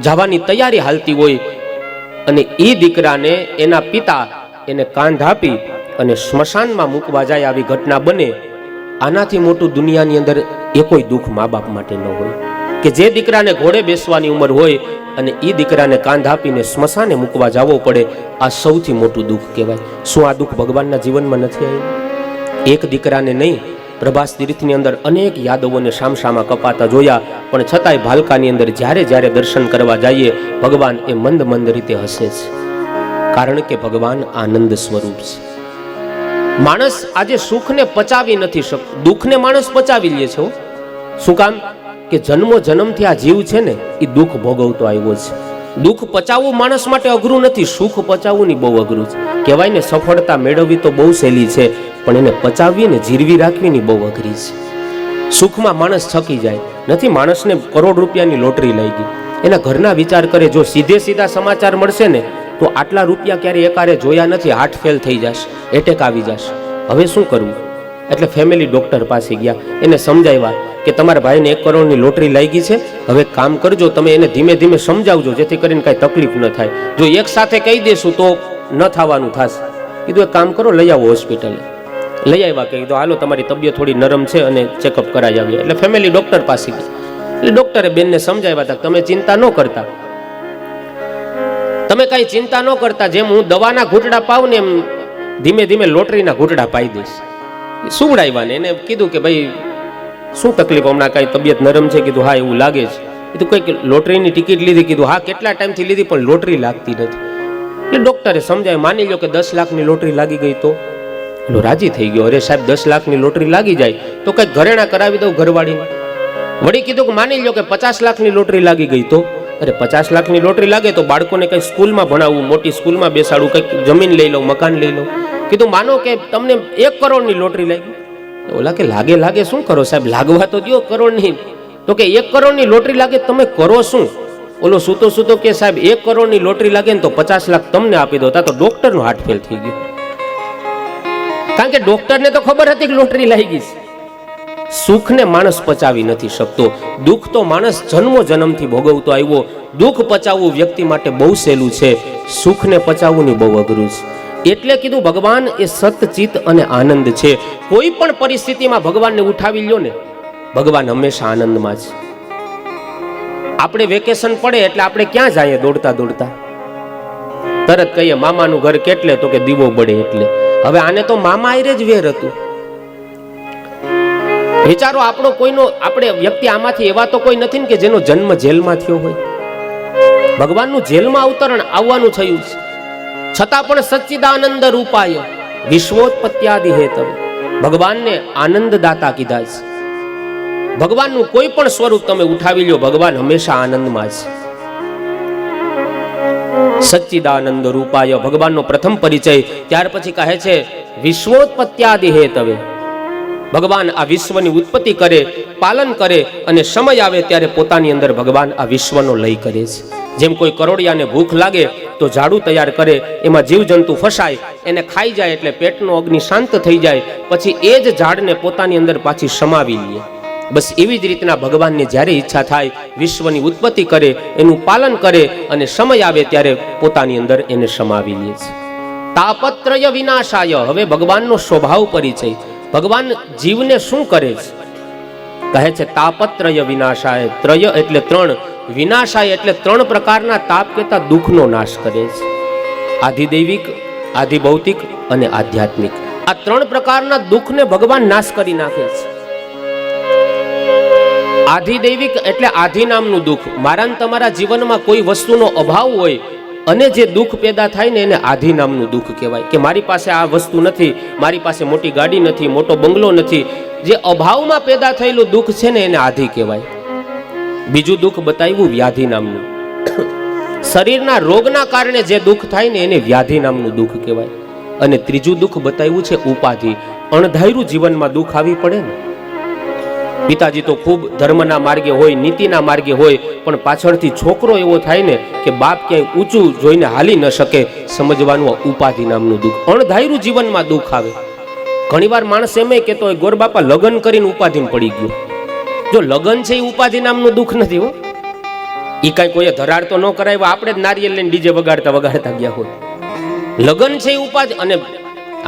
A: જવાની તૈયારી હાલતી હોય, અને એ દીકરાને એના પિતા એને કાંધ આપી અને સ્મશાનમાં મૂકવા જાય, આવી ઘટના બને. આનાથી મોટું દુનિયાની અંદર એ કોઈ દુઃખ મા બાપ માટે ન હોય. કે જે દીકરાને ઘોડે બેસવાની ઉંમર હોય અને એ દીકરાને કાંધ આપીને સ્મશાને મૂકવા જવો પડે, આ સૌથી મોટું દુઃખ કહેવાય. શું આ દુઃખ ભગવાનના જીવનમાં નથી આવ્યું? એક દીકરાને નહીં, પ્રભાસ તીર્થની અંદર અનેક યાદવોને સામસામા કપાતા જોયા, પણ છતાંય ભાલકાની અંદર જ્યારે જ્યારે દર્શન કરવા જઈએ, ભગવાન એ મંદ મંદ રીતે હસે છે. કારણ કે ભગવાન આનંદ સ્વરૂપ છે. માણસ આજે સુખને પચાવી નથી શકતો, દુઃખને માણસ પચાવી લે છે. શું કામ? કે જન્મો જન્મથી આ જીવ છે ને, એ દુઃખ ભોગવતો આવ્યો છે. દુઃખ પચાવવું માણસ માટે અઘરું નથી, સુખ પચાવવું ની બહુ અઘરું છે. કહેવાય ને સફળતા મેળવવી તો બહુ સહેલી છે, પણ એને પચાવવી ને જીરવી રાખવી ની બહુ અઘરી છે. સુખમાં માણસ છકી જાય નથી. માણસને કરોડ રૂપિયાની લોટરી લઈ ગઈ, એના ઘરના વિચાર કરે જો સીધે સીધા સમાચાર મળશે ને તો આટલા રૂપિયા ક્યારે એકારે જોયા નથી, હાર્ટ ફેલ થઈ જશે, એટેક આવી જશે, હવે શું કરવું? એટલે ફેમિલી ડોક્ટર પાસે ગયા, એને સમજાવ્યા કે તમારા ભાઈને 1 કરોડની લોટરી લાગી છે, હવે કામ કરજો, તમે એને ધીમે ધીમે સમજાવજો જેથી કરીને કાંઈ તકલીફ ન થાય. જો એક સાથે કહી દેશું તો ન થવાનું થશે. કીધું એક કામ કરો, લઈ આવો હોસ્પિટલે. લઈ આવ્યા, કીધું હાલો તમારી તબિયત થોડી નરમ છે અને ચેકઅપ કરાવી આવીએ. એટલે ફેમિલી ડોક્ટર પાસે ગઈ. એટલે ડોક્ટરે બેનને સમજાવ્યા હતા તમે ચિંતા ન કરતા, તમે કઈ ચિંતા ન કરતા, જેમ હું દવાના ઘૂંટડા પાઉં ને એમ ધીમે ધીમે લોટરીના ઘૂંટડા પાઈ દઈશ. સુવડાવ્યા ને એને કીધું કે ભાઈ શું તકલીફ, હમણાં કઈ તબિયત નરમ છે? કીધું હા એવું લાગે છે. કીધું કઈક લોટરીની ટિકિટ લીધી? કીધું હા. કેટલા ટાઈમથી લીધી પણ લોટરી લાગતી નથી. એટલે ડોક્ટરે સમજાય, માની લો કે 10 લાખની લોટરી લાગી ગઈ તો એલો રાજી થઈ ગયો. અરે સાહેબ 10 લાખની લોટરી લાગી જાય તો કઈક ઘરેણા કરાવી દઉં ઘરવાળીને. વળી કીધું કે માની લો કે 50 લાખની લોટરી લાગી ગઈ તો, અરે 50 લાખની લોટરી લાગે તો બાળકોને કઈ સ્કૂલમાં ભણાવવું, મોટી સ્કૂલમાં બેસાડવું, કઈક જમીન લઈ લઉં, મકાન લઈ લઉં. કીધું માનો કે તમને 1 કરોડની લોટરી લાગી. ઓલા કે લાગે શું કરો સાહેબ, લાગવા તો દો કરોડની. તો કે 1 કરોડની લોટરી લાગે તમે કરો શું? ઓલો સૂતો કે સાહેબ 1 કરોડની લોટરી લાગે ને તો 50 લાખ તમને આપી દો. તા તો ડોક્ટરનો હાર્ટ ફેલ થઈ ગયો, કારણ કે ડોક્ટરને તો ખબર હતી કે લોટરી લાગી છે. સુખને માણસ પચાવી નથી શકતો, દુઃખ તો માણસ જન્મો જન્મથી ભોગવતો આવ્યો. દુઃખ પચાવવું વ્યક્તિ માટે બહુ સહેલું છે, સુખને પચાવવું ની બહુ અઘરું છે. એટલે કીધું ભગવાન એ સતચિત અને આનંદ છે. કોઈ પણ પરિસ્થિતિમાં ભગવાનને ઉઠાવી લ્યો ને, ભગવાન હંમેશા આનંદમાં છે. આપણે વેકેશન પડે એટલે આપણે ક્યાં જઈએ દોડતા દોડતા? તરત કહીએ મામાનું ઘર કેટલે, તો કે દીવો બળે એટલે. હવે આને તો મામા આયરે જ વેર હતું. વિચારો આપણો કોઈનો, આપણે વ્યક્તિ આમાંથી એવા તો કોઈ નથી ને કે જેનો જન્મ જેલમાં થયો હોય. ભગવાનનું જેલમાં અવતરણ આવવાનું થયું છે, છતાં પણ સચ્ચિદાનંદ રૂપાય વિશ્વોત્પત્યાદિ હેતવે, ભગવાનને આનંદદાતા કીધા છે. ભગવાનનું કોઈ પણ સ્વરૂપ તમે ઉઠાવી લો, ભગવાન હંમેશા આનંદમાં છે. સચ્ચિદાનંદ રૂપાય ભગવાનનો પ્રથમ પરિચય. ત્યાર પછી કહે છે વિશ્વોત્પત્યાદિ હેતવે, ભગવાન આ વિશ્વની ઉત્પત્તિ કરે, પાલન કરે અને સમય આવે ત્યારે પોતાની અંદર ભગવાન આ વિશ્વનો લય કરે છે. જેમ કોઈ કરોડિયાને ભૂખ લાગે તો ઝાડુ તૈયાર કરે, એમાં જીવજંતુ ફસાય, એને ખાઈ જાય એટલે પેટનો અગ્નિ શાંત થઈ જાય, પછી એ જ ઝાડને પોતાની અંદર પાછી સમાવી લે. બસ એવી જ રીતના ભગવાનને જ્યારે ઈચ્છા થાય વિશ્વની ઉત્પત્તિ કરે, એનું પાલન કરે અને સમય આવે ત્યારે પોતાની અંદર એને સમાવી લે છે. તાપત્રય વિનાશાય, હવે ભગવાનનો સ્વભાવ પરિચય. ભગવાન જીવને શું કરે છે? કહે છે તાપત્રય વિનાશાય. ત્રય એટલે 3, વિનાશાય એટલે 3 પ્રકારના તાપ કેતા દુઃખનો નાશ કરે છે. આધિદૈવિક, આધિભૌતિક અને આધ્યાત્મિક. આ 3 પ્રકારના દુઃખને ભગવાન નાશ કરી નાખે છે. આધિદૈવિક એટલે આધિ નામનું દુઃખ. મારા તમારા જીવનમાં કોઈ વસ્તુનો અભાવ હોય અને જે દુઃખ પેદા થાય ને એને આધિ નામનું દુઃખ કહેવાય. કે મારી પાસે આ વસ્તુ નથી, મારી પાસે મોટી ગાડી નથી, મોટો બંગલો નથી, જે અભાવમાં પેદા થયેલું દુઃખ છે ને એને આધિ કહેવાય. બીજું દુઃખ બતાવ્યું વ્યાધિ નામનું. શરીરના રોગના કારણે જે દુઃખ થાય ને એને વ્યાધિ નામનું દુઃખ કહેવાય. અને ત્રીજું દુઃખ બતાવ્યું છે ઉપાધિ. અણધાર્યું જીવનમાં દુઃખ આવી પડે ને. પિતાજી તો ખૂબ ધર્મના માર્ગે હોય, નીતિના માર્ગે હોય, પણ પાછળથી છોકરો એવો થાય ને કે બાપ ક્યાંય ઊંચું જોઈને હાલી ન શકે, સમજવાનું ઉપાધિ નામનું દુઃખ. અણધાર્યું જીવનમાં દુઃખ આવે. ઘણીવાર માણસ એમ કહેતો હોય ગોર બાપા લગ્ન કરીને ઉપાધિમાં પડી ગયો. જો લગ્ન છે એ ઉપાધિ નામનું દુઃખ નથી હો. એ કાંઈ કોઈએ ધરાર તો ન કરાવ્યો, આપણે જ નારિયેલ લઈને ડીજે વગાડતા ગયા હોય. લગ્ન છે એ ઉપાધિ. અને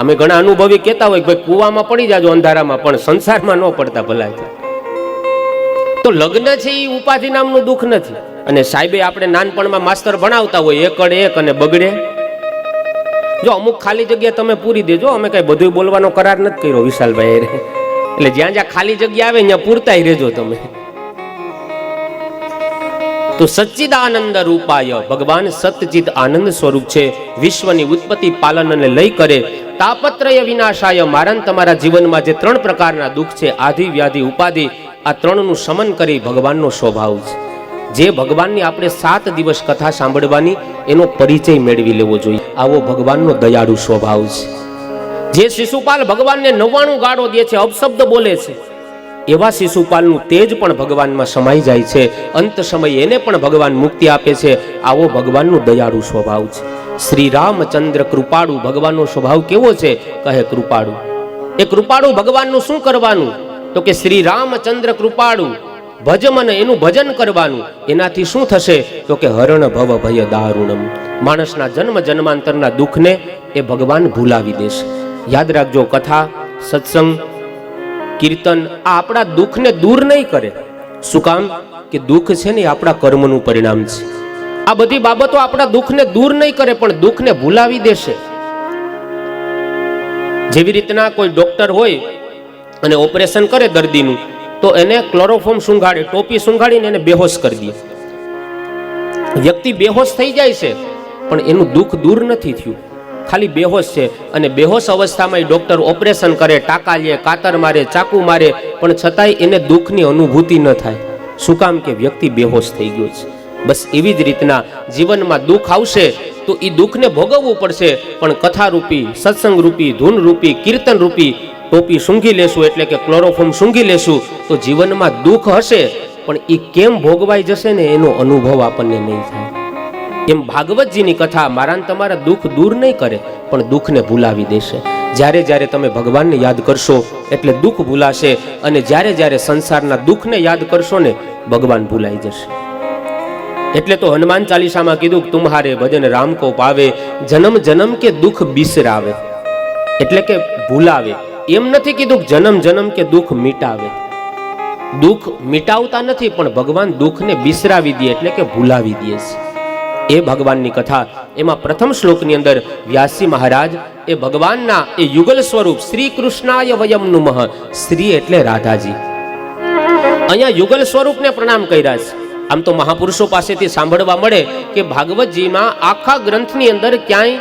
A: અમે ઘણા અનુભવી કહેતા હોય ભાઈ કુવામાં પડી જાજો અંધારામાં, પણ સંસારમાં ન પડતા ભલાય. તો લગ્ન છે એ ઉપાધિ નામનું દુઃખ નથી. અને સાહેબે આપણે નાનપણમાં માસ્તર ભણાવતા હોય એકડ એક અને બગડે. જો અમુક ખાલી જગ્યા તમે પૂરી દેજો, અમે કઈ બધું બોલવાનો કરાર નથી કર્યો વિશાલભાઈ. એટલે જ્યાં જ્યાં ખાલી જગ્યા આવે ત્યાં પૂરતાય રહેજો તમે. તો સચ્ચિદાનંદ રૂપાય, ભગવાન સતચિત આનંદ સ્વરૂપ છે. વિશ્વની ઉત્પત્તિ, પાલન અને લય કરે. તાપત્રય વિનાશાય, મારા તમારા જીવનમાં જે 3 પ્રકારના દુઃખ છે, આધિ, વ્યાધિ, ઉપાધિ, આ 3નું શમન કરી ભગવાનનો સ્વભાવ છે. જે ભગવાનની આપણે 7 દિવસ કથા સાંભળવાની, એનો પરિચય મેળવી લેવો જોઈએ. આવો ભગવાનનો દયાળુ સ્વભાવ છે. જે શિશુપાલ ભગવાનને 99 ગાળો દે છે, અપશબ્દ બોલે છે, એવા શિશુપાલનું તેજ પણ ભગવાનમાં સમાઈ જાય છે. અંત સમયે એને પણ ભગવાન મુક્તિ આપે છે. આવો ભગવાનનો દયાળુ સ્વભાવ છે. શ્રી રામચંદ્ર કૃપાળુ, ભગવાનનો સ્વભાવ કેવો છે? કહે કૃપાળુ. એ કૃપાળુ ભગવાનનું શું કરવાનું? તો કે શ્રી રામચંદ્ર કૃપાળુ ભજમન, એનું ભજન કરવાનું. એનાથી શું થશે? તો કે હરણ ભવ ભય દારુણમ, માણસના જન્મ જન્માંતરના દુઃખને એ ભગવાન ભૂલાવી દેશે. યાદ રાખજો, કથા, સત્સંગ, કીર્તન આ આપણા દુઃખને દૂર નહીં કરે. શું કામ? કે દુઃખ છે ને આપણા કર્મનું પરિણામ છે. આ બધી બાબતો આપણા દુઃખને દૂર નહીં કરે, પણ દુઃખને ભૂલાવી દેશે. જેવી રીતના કોઈ ડોક્ટર હોય અને ઓપરેશન કરે દર્દીનું, તો એને ક્લોરોફોર્મ સૂંઘાડે, ટોપી સૂંઘાડીને એને બેહોશ કરી દે. વ્યક્તિ બેહોશ થઈ જાય છે, પણ એનું દુઃખ દૂર નથી થયું, ખાલી બેહોશ છે. અને બેહોશ અવસ્થામાં ડોક્ટર ઓપરેશન કરે, ટાંકા લે, કાતર મારે, ચાકુ મારે, પણ છતાંય એને દુઃખની અનુભૂતિ ન થાય. શું કામ? કે વ્યક્તિ બેહોશ થઈ ગયો છે. બસ એવી જ રીતના જીવનમાં દુઃખ આવશે તો એ દુઃખને ભોગવવું પડશે, પણ કથારૂપી, સત્સંગરૂપી, ધૂનરૂપી, કીર્તનરૂપી ટોપી સૂંઘી લેશું, એટલે કે ક્લોરોફોર્મ સૂંઘી લેશું તો જીવનમાં દુઃખ હશે, પણ એ કેમ ભોગવાઈ જશે ને એનો અનુભવ આપણને નહીં થાય. એમ ભાગવતજીની કથા મારા ને તમારા દુઃખ દૂર નહીં કરે, પણ દુઃખને ભૂલાવી દેશે. જ્યારે જ્યારે તમે ભગવાનને યાદ કરશો એટલે દુઃખ ભૂલાશે, અને જ્યારે જ્યારે સંસારના દુઃખને યાદ કરશો ને ભગવાન ભૂલાઈ જશે. એટલે તો હનુમાન ચાલીસામાં કીધું કે તુમ્હારે ભજન રામ કો પાવે, જન્મ જન્મ કે દુઃખ બિસરાવે, એટલે કે ભૂલાવે. એમ નથી કીધું જન્મ જન્મ કે દુઃખ મિટાવે. દુઃખ મિટાવતા નથી, પણ ભગવાન દુઃખને બિસરાવી દે, એટલે કે ભૂલાવી દે છે. એ ભગવાનની કથા. એમાં પ્રથમ શ્લોકની અંદર વ્યાસજી મહારાજ એ ભગવાનના એ યુગલ સ્વરૂપ શ્રી કૃષ્ણાય વયમ નુમઃ, શ્રી એટલે રાધાજી, અહીંયા યુગલ સ્વરૂપને પ્રણામ કર્યા છે. આમ તો મહાપુરુષો પાસેથી સાંભળવા મળે કે ભાગવતજીમાં આખા ગ્રંથની અંદર ક્યાંય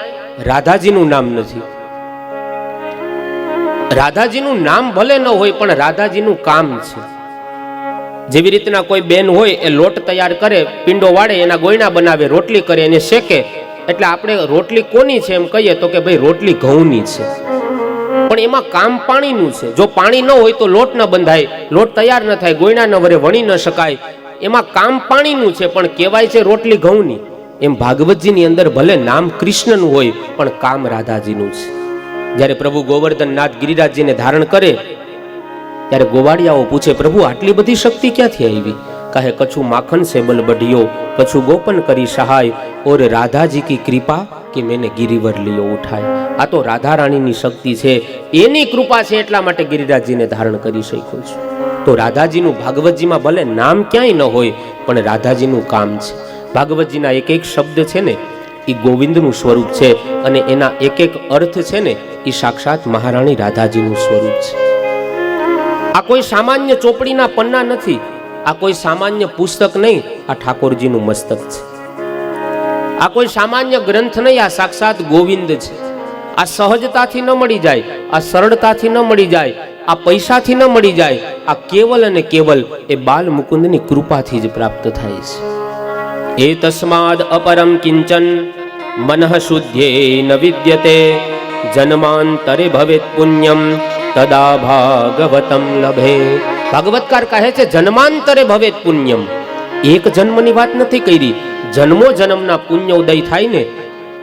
A: રાધાજીનું નામ નથી. રાધાજીનું નામ ભલે ન હોય, પણ રાધાજીનું કામ છે. જેવી રીતના કોઈ બેન હોય એ લોટ તૈયાર કરે, પિંડો વાળે, એના ગોયણા બનાવે, રોટલી કરે, એને શેકે, એટલે આપણે રોટલી કોની છે એમ કહીએ તો કે ભાઈ રોટલી ઘઉંની છે, પણ એમાં કામ પાણીનું છે. જો પાણી ન હોય તો લોટ ન બંધાય, લોટ તૈયાર ન થાય, ગોયણા ન વરે, વણી ન શકાય. એમાં કામ પાણીનું છે, પણ કહેવાય છે રોટલી ઘઉંની. એમ ભાગવતજીની અંદર ભલે નામ કૃષ્ણનું હોય, પણ કામ રાધાજીનું છે. જ્યારે પ્રભુ ગોવર્ધનનાથ ગિરિરાજજીને ધારણ કરે ત્યારે ગોવાળિયાઓ પૂછે, પ્રભુ આટલી બધી શક્તિ ક્યાંથી આવી? કહે, કછુ માખન સે બલ બઢિયો, કછુ ગોપન કરી સહાય, ઓર રાધાજી કી કૃપા કે મેને ગિરિવર લિયો ઉઠાય. આ તો રાધા રાણીની શક્તિ છે, એની કૃપા છે, એટલા માટે ગિરિરાજજીને ધારણ કરી શક્યો છું. તો રાધાજીનું ભાગવતજીમાં ભલે નામ ક્યાંય ન હોય, પણ રાધાજીનું કામ છે. ભાગવતજીના એક એક શબ્દ છે ને એ ગોવિંદનું સ્વરૂપ છે, અને એના એક એક અર્થ છે ને એ સાક્ષાત મહારાણી રાધાજીનું સ્વરૂપ છે. આ કોઈ સામાન્ય ચોપડીના પન્ના નથી, આ કોઈ સામાન્ય પુસ્તક નહીં, આ ઠાકોરજીનું મસ્તક છે. આ કોઈ સામાન્ય ગ્રંથ નહીં, આ સાક્ષાત ગોવિંદ છે. આ સહજતાથી ન મળી જાય, આ સરળતાથી ન મળી જાય, આ પૈસાથી ન મળી જાય, આ કેવલ અને કેવલ એ બાલ મુકુંદની કૃપાથી જ પ્રાપ્ત થાય છે. એ તસ્માદ અપરમ કિંચન મનઃ શુદ્ધ્યે ન વિદ્યતે, જન્માંતરે ભવેત પુણ્યમ તદા ભાગવતમ લભે. ભાગવતકાર કહે છે જન્માંતરે ભવેત પુણ્યમ. એક જન્મની વાત નથી કરી, જન્મો જન્મના પુણ્ય ઉદય થાય ને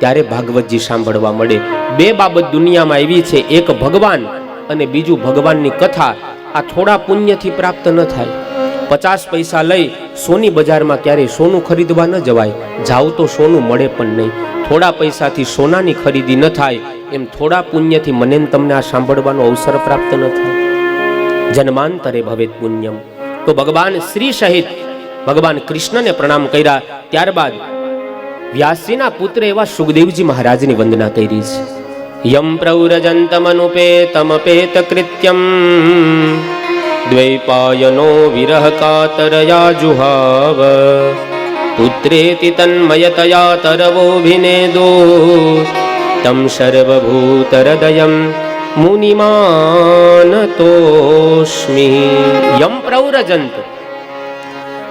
A: ત્યારે ભાગવતજી સાંભળવા મળે. બે બાબત દુનિયામાં એવી છે, એક ભગવાન અને બીજું ભગવાનની કથા. આ થોડા પુણ્યથી પ્રાપ્ત ન થાય. 50 પૈસા લઈ સોની બજારમાં ક્યારેય સોનું ખરીદવા ન જવાય, જાવ તો સોનું મળે પણ નહીં. થોડા પૈસાથી સોનાની ખરીદી ન થાય, એમ થોડા પુણ્યથી મને તમને આ સાંભળવાનો અવસર પ્રાપ્ત ન થાય. જન્માંતરે ભવેત પુણ્યમ. તો ભગવાન શ્રી સહિત ભગવાન કૃષ્ણને પ્રણામ કર્યા. ત્યારબાદ વ્યાસજીના પુત્ર એવા સુખદેવજી મહારાજની વંદના કરી છે. યમ પ્રવ્રજંતમનુપેતમપેત કૃત્યમ, દ્વૈપાયનો વિરહ કાતરયા જુહાવ, પુત્રેતિ તન્મયતયા તરવોభిનેદો, તમ સર્વભૂતહૃદયમ મુનિમાનતોસ્મિ. યમ પ્રવ્રજંત,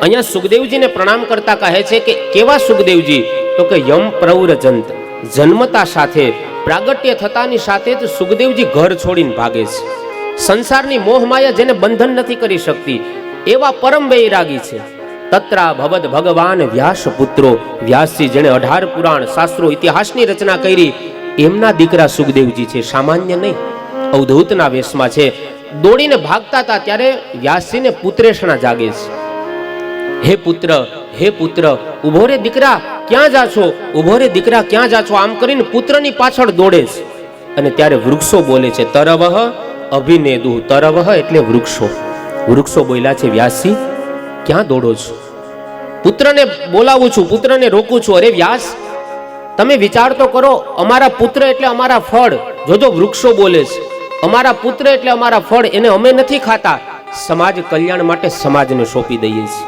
A: અહીંયા સુખદેવજીને પ્રણામ કરતા કહે છે કે કેવા સુખદેવજી? તો કે યમ પ્રવ્રજંત, જન્મતા સાથે, પ્રાગટ્ય થતાની સાથે જ સુખદેવજી ઘર છોડીને ભાગે છે. સંસારની મોહમાયા જેને બંધન નથી કરી શકતી એવા પરમ વૈરાગી છે. તત્રા ભવદ ભગવાન વ્યાસ પુત્રો, વ્યાસજી જેણે 18 પુરાણ, શાસ્ત્રો, ઇતિહાસની રચના કરી, એમના દીકરા સુખદેવજી છે. સામાન્ય નહીં, અવધૂતના વેશમાં છે. દોડીને ભાગતા હતા ત્યારે વ્યાસજીને પુત્રેષણા જાગે છે. હે પુત્ર, હે પુત્ર, ઉભો રે દીકરા, ક્યાં જા છો? ઉભો રે દીકરા, ક્યાં જા છો? આમ કરીને પુત્રની પાછળ દોડે છે. અને ત્યારે વૃક્ષો બોલે છે, તરવહ અભિનેદુ. તરવહ એટલે વૃક્ષો. વૃક્ષો બોલ્યા છે, વ્યાસજી ક્યાં દોડો છો? પુત્રને બોલાવું છું, પુત્રને રોકું છું. અરે વ્યાસ, તમે વિચાર તો કરો, અમારા પુત્ર એટલે અમારા ફળ. જોજો વૃક્ષો બોલે છે, અમારા પુત્ર એટલે અમારા ફળ, એને અમે નથી ખાતા, સમાજ કલ્યાણ માટે સમાજને સોંપી દઈએ છીએ.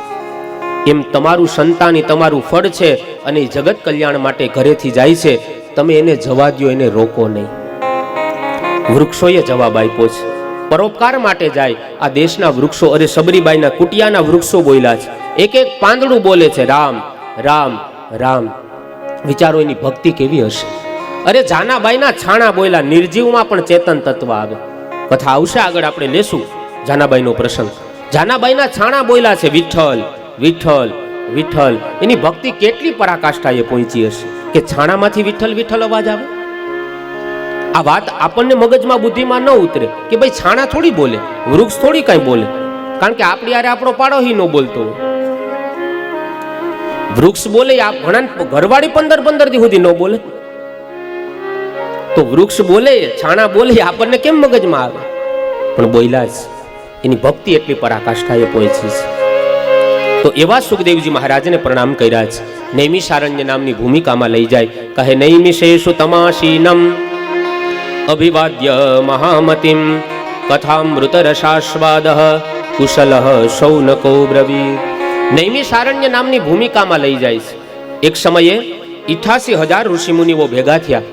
A: એમ તમારું સંતાન તમારું ફળ છે અને એ જગત કલ્યાણ માટે ઘરેથી જાય છે, તમે એને જવા દો, એને રોકો નહીં. વૃક્ષોએ જવાબ આપ્યો છે, પરોપકાર માટે જાય. આ દેશના વૃક્ષો, અરે સબરીબાઈના કુટિયાના વૃક્ષો બોલ્યા છે, એક એક પાંદડું બોલે છે રામ રામ રામ. વિચારો એની ભક્તિ કેવી હશે. અરે જાનાબાઈના છાણા બોલ્યા, નિર્જીવમાં પણ ચેતન તત્વ આવે. કથા આવશે આગળ, આપણે લેશું જાનાબાઈનો પ્રસંગ. જાનાબાઈના છાણા બોલ્યા છે વિઠ્ઠલ વિઠ્ઠલ વિઠ્ઠલ. એની ભક્તિ કેટલી પરાકાષ્ઠાએ પહોંચી હશે કે છાણામાંથી વિઠ્ઠલ વિઠ્ઠલ અવાજ આવે. આ વાત આપણને મગજમાં બુદ્ધિમાં ન ઉતરે કે ભાઈ છાણા થોડી બોલે, વૃક્ષ થોડી કઈ બોલે, કારણ કે આપણી યારે આપણો પાડોશી ન બોલતો હોય. વૃક્ષ બોલે, આ ઘણા ઘરવાળી 15 દી સુધી ન બોલે, તો વૃક્ષ બોલે, છાણા બોલે, આપણને કેમ મગજમાં આવે? પણ બોલ્યા જ. એની ભક્તિ એટલી પરાકાષ્ઠાએ પહોંચી છે. તો એવા સુખદેવજી મહારાજને પ્રણામ કર્યા છે. નૈમિષારણ્ય નામની ભૂમિકામાં લઈ જાય, કહે નૈમિષેષુ તમાશીનમ અભિવાદ્ય મહામતિમ કથામૃત રસાસ્વાદઃ કુશલઃ શૌનકો બ્રવીત. નૈમિષારણ્ય નામની ભૂમિકામાં લઈ જાય છે. એક સમયે 88,000 ઋષિમુનિઓ ભેગા થયા.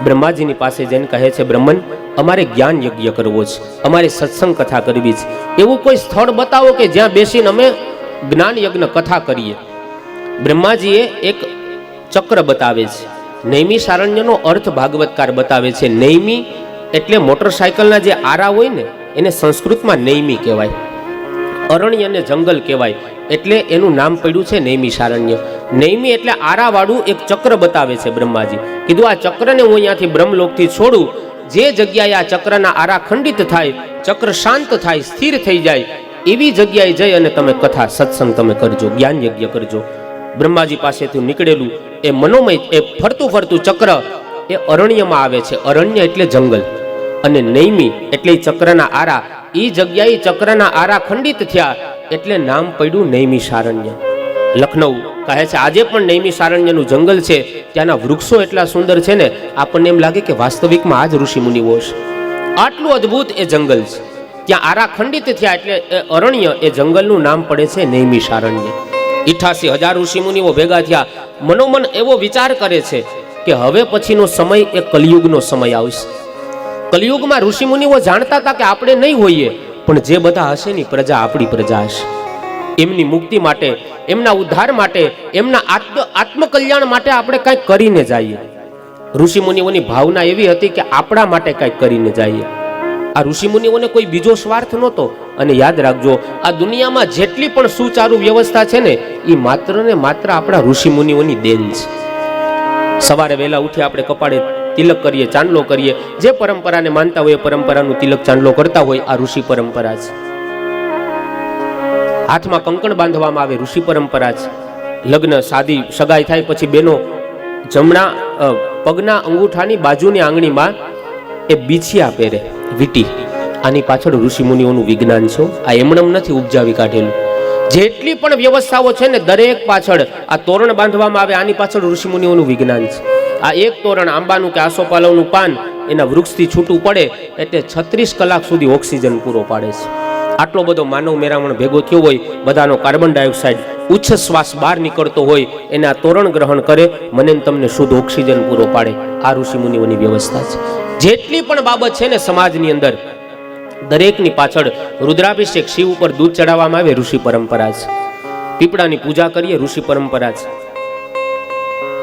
A: બ્રહ્માજીની પાસે જઈને કહે છે, બ્રહ્મન, અમારે જ્ઞાન યજ્ઞ કરવો છે, અમારે સત્સંગ કથા કરવી છે, એવું કોઈ સ્થળ બતાવો કે જ્યાં બેસીને અમે જ્ઞાન યજ્ઞ કથા કરીએ. બ્રહ્માજીએ એક ચક્ર બતાવે છે. નૈમિષારણ્યનો અર્થ ભાગવતકાર બતાવે છે. નૈમી એટલે મોટરસાયકલના જે આરા હોય ને, એને સંસ્કૃતમાં નૈમી કહેવાય. અરણ્ય અને જંગલ કહેવાય, એટલે એનું નામ પડ્યું છે નૈમિષારણ્ય. નૈમી એટલે આરાવાળું એક ચક્ર બતાવે છે બ્રહ્માજી. કીધું આ ચક્રને હું અહીંયાથી બ્રહ્મલોકથી છોડું, જે જગ્યાએ આ ચક્રના આરા ખંડિત થાય, ચક્ર શાંત થાય, સ્થિર થઈ જાય, એવી જગ્યાએ જઈ અને તમે કથા સત્સંગ તમે કરજો, જ્ઞાન યજ્ઞ કરજો. બ્રહ્માજી પાસેથી નીકળેલું એ મનોમય, એ ફરતું ફરતું ચક્ર એ અરણ્યમાં આવે છે. અરણ્ય એટલે જંગલ, અને નૈમી એટલે ચક્રના આરા. એ જગ્યાએ ચક્રના આરા ખંડિત થયા એટલે નામ પડ્યું નૈમિષારણ્ય. લખનઉ કહે છે આજે પણ નૈમિષારણ્યનું જંગલ છે. ત્યાંના વૃક્ષો એટલા સુંદર છે ને, આપણને એમ લાગે કે વાસ્તવિકમાં આ જ ઋષિ મુનિઓ છે. આટલું અદ્ભુત એ જંગલ છે. ત્યાં આરા ખંડિત થયા એટલે અરણ્ય, એ જંગલનું નામ પડે છે નૈમિષારણ્ય. 88,000 ઋષિ મુનિઓ ભેગા થયા. મનોમન એવો વિચાર કરે છે કે હવે પછીનો સમય એ કલિયુગનો સમય આવશે. કલિયુગમાં ઋષિ મુનિઓ જાણતા હતા કે આપણે નહીં હોઈએ, પણ જે બધા હશે ને પ્રજા આપણી પ્રજા હશે. એમની મુક્તિ માટે, એમના ઉદ્ધાર માટે, એમના આત્મકલ્યાણ માટે આપણે કંઈક કરીને જઈએ. ઋષિ મુનિઓની ભાવના એવી હતી કે આપણા માટે કંઈક કરીને જઈએ. આ ઋષિ મુનિઓને કોઈ બીજો સ્વાર્થ નહોતો. અને યાદ રાખજો, આ દુનિયામાં જેટલી પણ સુચારુ વ્યવસ્થા છે ને, એ માત્ર ને માત્ર આપણા ઋષિ મુનિઓની દેન છે. સવારે વહેલા ઉઠી આપણે કપાળે તિલક કરીએ, ચાંદલો કરીએ, જે પરંપરાને માનતા હોય એ પરંપરાનું તિલક ચાંદલો કરતા હોય, આ ઋષિ પરંપરા છે. હાથમાં કંકણ બાંધવામાં આવે, ઋષિ પરંપરા છે. લગ્ન શાદી સગાઈ થાય પછી બેનો જમણા પગના અંગૂઠાની બાજુની આંગળીમાં એ બીછિયા પહેરે, વીટી. આની પાછળ ઋષિ મુનિઓનું વિજ્ઞાન છે. આ એમણમ નથી ઉપજાવી કાઢેલું. જેટલી પણ વ્યવસ્થાઓ છે ને, દરેક પાછળ આ તોરણ બાંધવામાં આવે, આની પાછળ ઋષિ મુનિઓનું વિજ્ઞાન છે. આ એક તોરણ આંબાનું કે આસોપાલવનું પાન એના વૃક્ષથી છૂટું પડે એટલે 36 કલાક સુધી ઓક્સિજન પૂરો પાડે છે. આટલો બધો માનવ મેરામણ ભેગો થયો હોય, બધાનો કાર્બન ડાયોક્સાઇડ ઉચ્ચ શ્વાસ બહાર નીકળતો હોય, એને આ તોરણ ગ્રહણ કરે, મને તમને શુદ્ધ ઓક્સિજન પૂરો પાડે. આ ઋષિ મુનિઓની વ્યવસ્થા છે. જેટલી પણ બાબત છે ને સમાજની અંદર, દરેકની પાછળ રુદ્રાભિષેક, શિવ ઉપર દૂધ ચડાવવામાં આવે, ઋષિ પરંપરા છે. પીપળાની પૂજા કરીએ, ઋષિ પરંપરા છે.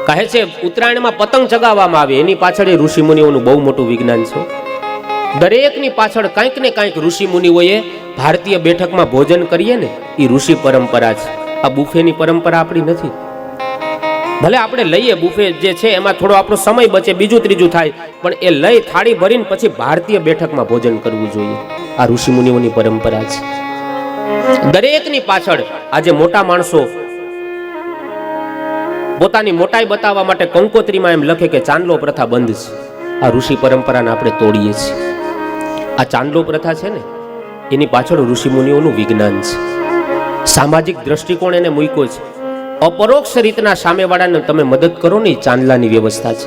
A: કહે છે ઉત્તરાયણમાં પતંગ ચગાવવામાં આવે, એની પાછળ એ ઋષિ મુનિઓનું બહુ મોટું વિજ્ઞાન છે. દરેકની પાછળ કંઈક ને કંઈક ઋષિ મુનિઓએ ભારતીય બેઠકમાં ભોજન કરીએ ને, એ ઋષિ પરંપરા છે. આ બુફેની પરંપરા આપણી નથી. ભલે આપણે લઈએ બુફે જે છે એમાં થોડો આપણો સમય બચે, બીજું ત્રીજું થાય, પણ એ લઈ થાળી ભરીને પછી ભારતીય બેઠકમાં ભોજન કરવું જોઈએ. આ ઋષિ મુનિઓની પરંપરા છે. દરેકની પાછળ આજે મોટા માણસો પોતાની મોટાઈ બતાવવા માટે કંકોત્રીમાં એમ લખે કે ચાંદલો પ્રથા બંધ છે. આ ઋષિ પરંપરાને આપણે તોડીએ છીએ. આ ચાંદલો પ્રથા છે ને, એની પાછળ ઋષિ મુનિઓનું વિજ્ઞાન છે. સામાજિક દ્રષ્ટિકોણ એને મૂક્યો છે. અપરોક્ષ રીતના સામેવાળાને તમે મદદ કરો ને, ચાંદલાની વ્યવસ્થા છે.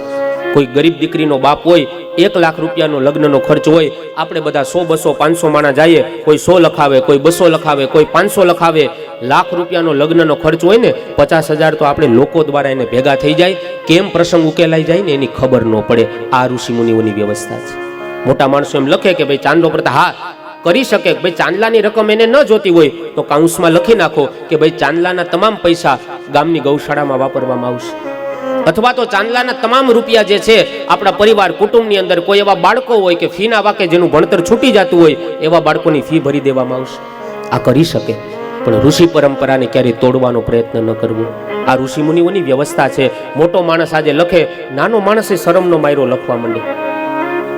A: કોઈ ગરીબ દીકરીનો બાપ હોય, 1 લાખ રૂપિયાનો લગ્નનો ખર્ચ હોય, આપણે બધા 100, 200, 500 માણા જઈએ, કોઈ 100 લખાવે, કોઈ 200 લખાવે, કોઈ 500 લખાવે. લાખ રૂપિયાનો લગ્નનો ખર્ચ હોય ને, 50,000 તો આપણે લોકો દ્વારા એને ભેગા થઈ જાય, કેમ પ્રસંગ ઉકેલાઈ જાય ને એની ખબર ન પડે. આ ઋષિ મુનિઓની વ્યવસ્થા છે. મોટા માણસો એમ લખે કે ભાઈ ચાંદલો પ્રથા હા કરી શકે, ભાઈ ચાંદલાની રકમ એને ન જોતી હોય તો કાઉન્સમાં લખી નાખો કે ભાઈ ચાંદલાના તમામ પૈસા ગામની ગૌશાળામાં વાપરવામાં આવશે, અથવા તો ચાંદલાના તમામ રૂપિયા જે છે આપણા પરિવાર કુટુંબની અંદર કોઈ એવા બાળકો હોય કે ફીના વાકે જેનું ભણતર છૂટી જતું હોય એવા બાળકોની ફી ભરી દેવામાં આવશે. આ કરી શકે, પણ ઋષિ પરંપરાને ક્યારેય તોડવાનો પ્રયત્ન ન કરવો. આ ઋષિ મુનિઓની વ્યવસ્થા છે. મોટો માણસ આજે લખે, નાનો માણસે શરમનો માયરો લખવા માંડે.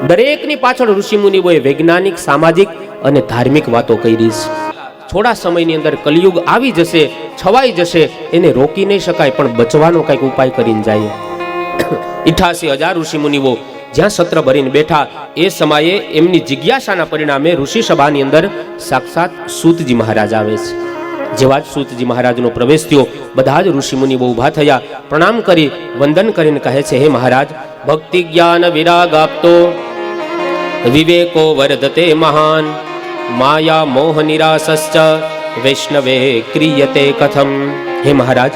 A: દરેકની પાછળ ઋષિ મુનિઓએ વૈજ્ઞાનિક, સામાજિક અને ધાર્મિક વાતો કરી છે. થોડા સમયની અંદર કલિયુગ આવી જશે, છવાઈ જશે, એને રોકી નહીં શકાય, પણ બચવાનો કંઈક ઉપાય કરીને જાય. 88,000 ઋષિ મુનિઓ જ્યાં સત્ર ભરીને બેઠા, એ સમયે એમની જિજ્ઞાસાના પરિણામે ઋષિ સભાની અંદર સાક્ષાત સૂતજી મહારાજ આવે છે. જેવા જ સૂતજી મહારાજનો પ્રવેશ થયો, બધા જ ઋષિ મુનિઓ ઊભા થયા, પ્રણામ કરી વંદન કરીને કહે છે, હે મહારાજ, ભક્તિ જ્ઞાન વિરાગ આપતો વિવેકો વર્ધતે મહાન, માયા મોહ નિરાસશ્ચ વૈષ્ણવે ક્રિયતે કથમ. હે મહારાજ,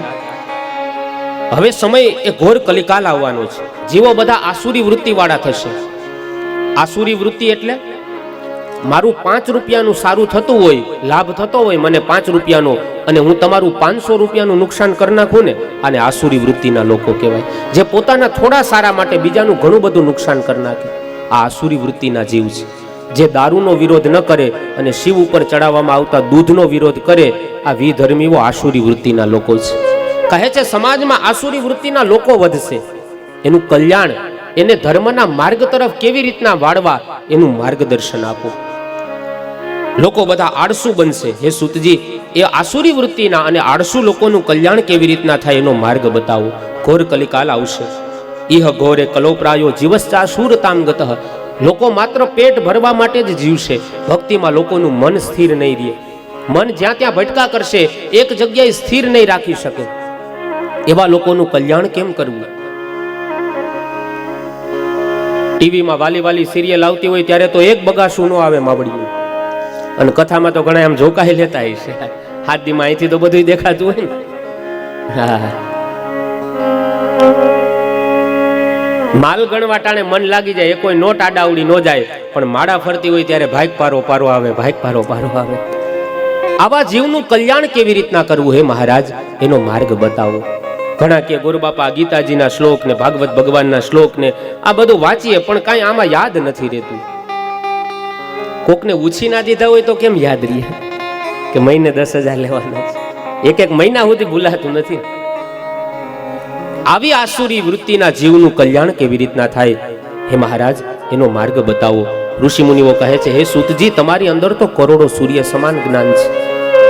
A: હવે સમય એ ઘોર કલિકાલ આવવાનો છે. જીવો બધા આસુરી વૃત્તિ વાળા થશે. આસુરી વૃત્તિ એટલે મારું 5 રૂપિયાનું સારું થતું હોય, લાભ થતો હોય મને 5 રૂપિયાનો, અને હું તમારું 500 રૂપિયાનું નુકસાન કરી નાખું ને, આને આસુરી વૃત્તિના લોકો કહેવાય. જે પોતાના થોડા સારા માટે બીજાનું ઘણું બધું નુકસાન કરી નાખે, આ આસુરી વૃત્તિના જીવ છે. જે દારૂનો વિરોધ ન કરે અને શિવ ઉપર ચડાવવામાં આવતા દૂધનો વિરોધ કરે, આ વિધર્મીઓ આસુરી વૃત્તિના લોકો છે. કહે છે સમાજમાં આસુરી વૃત્તિના લોકો વધશે, એનું કલ્યાણ, એને ધર્મના માર્ગ તરફ કેવી રીતના વાળવા એનું માર્ગદર્શન આપો. લોકો બધા આળસુ બનશે. હે સૂતજી, એ આસુરી વૃત્તિના અને આળસુ લોકોનું કલ્યાણ કેવી રીતના થાય એનો માર્ગ બતાવો. ઘોર કલિકાલ આવશે. ઇહ ઘોરે કલોપ્રાયો જીવશ્ચા શૂરતામ ગતઃ. લોકો માત્ર પેટ ભરવા માટે જ જીવશે. ભક્તિમાં લોકોનું મન સ્થિર નહીં રહે. મન જ્યાં ત્યાં ભટકા કરશે, એક જગ્યાએ સ્થિર નહીં રાખી શકે. એવા લોકોનું કલ્યાણ કેમ કરવું? ટીવીમાં વાલી વાલી સિરિયલ આવતી હોય ત્યારે તો એક બગાસું ન આવે માવડિયું, અને કથામાં તો ઘણા એમ જોકાઈ લેતા હશે. હાથ દીમાં અહીંથી તો બધું દેખાતું હોય ને. હા, માલ ગણવા ટાણે મન લાગી જાય, એ કોઈ નોટ આડાવડી ન જાય, પણ માળા ફરતી હોય ત્યારે ભાઈક પારો પારો આવે, ભાઈક પારો પારો આવે. આવા જીવનું કલ્યાણ કેવી રીતના કરવું, હે મહારાજ, એનો માર્ગ બતાવો. ઘણા કે ગુરુબાપા ગીતાજીના શ્લોક ને ભાગવત ભગવાનના શ્લોક ને આ બધું વાંચીએ, પણ કાંઈ આમાં યાદ નથી રહેતું. કોકને ઉછી ના દીધા હોય તો કેમ યાદ રહે કે મહિને 10,000 લેવાના છે? એક મહિના સુધી ભૂલાતું નથી. આવી આસુરી વૃત્તિના જીવનું કલ્યાણ કેવી રીતના થાય, હે મહારાજ, એનો માર્ગ બતાવો. ઋષિ મુનિઓ કહે છે, હે સૂતજી, તમારી અંદર તો કરોડો સૂર્ય સમાન જ્ઞાન છે.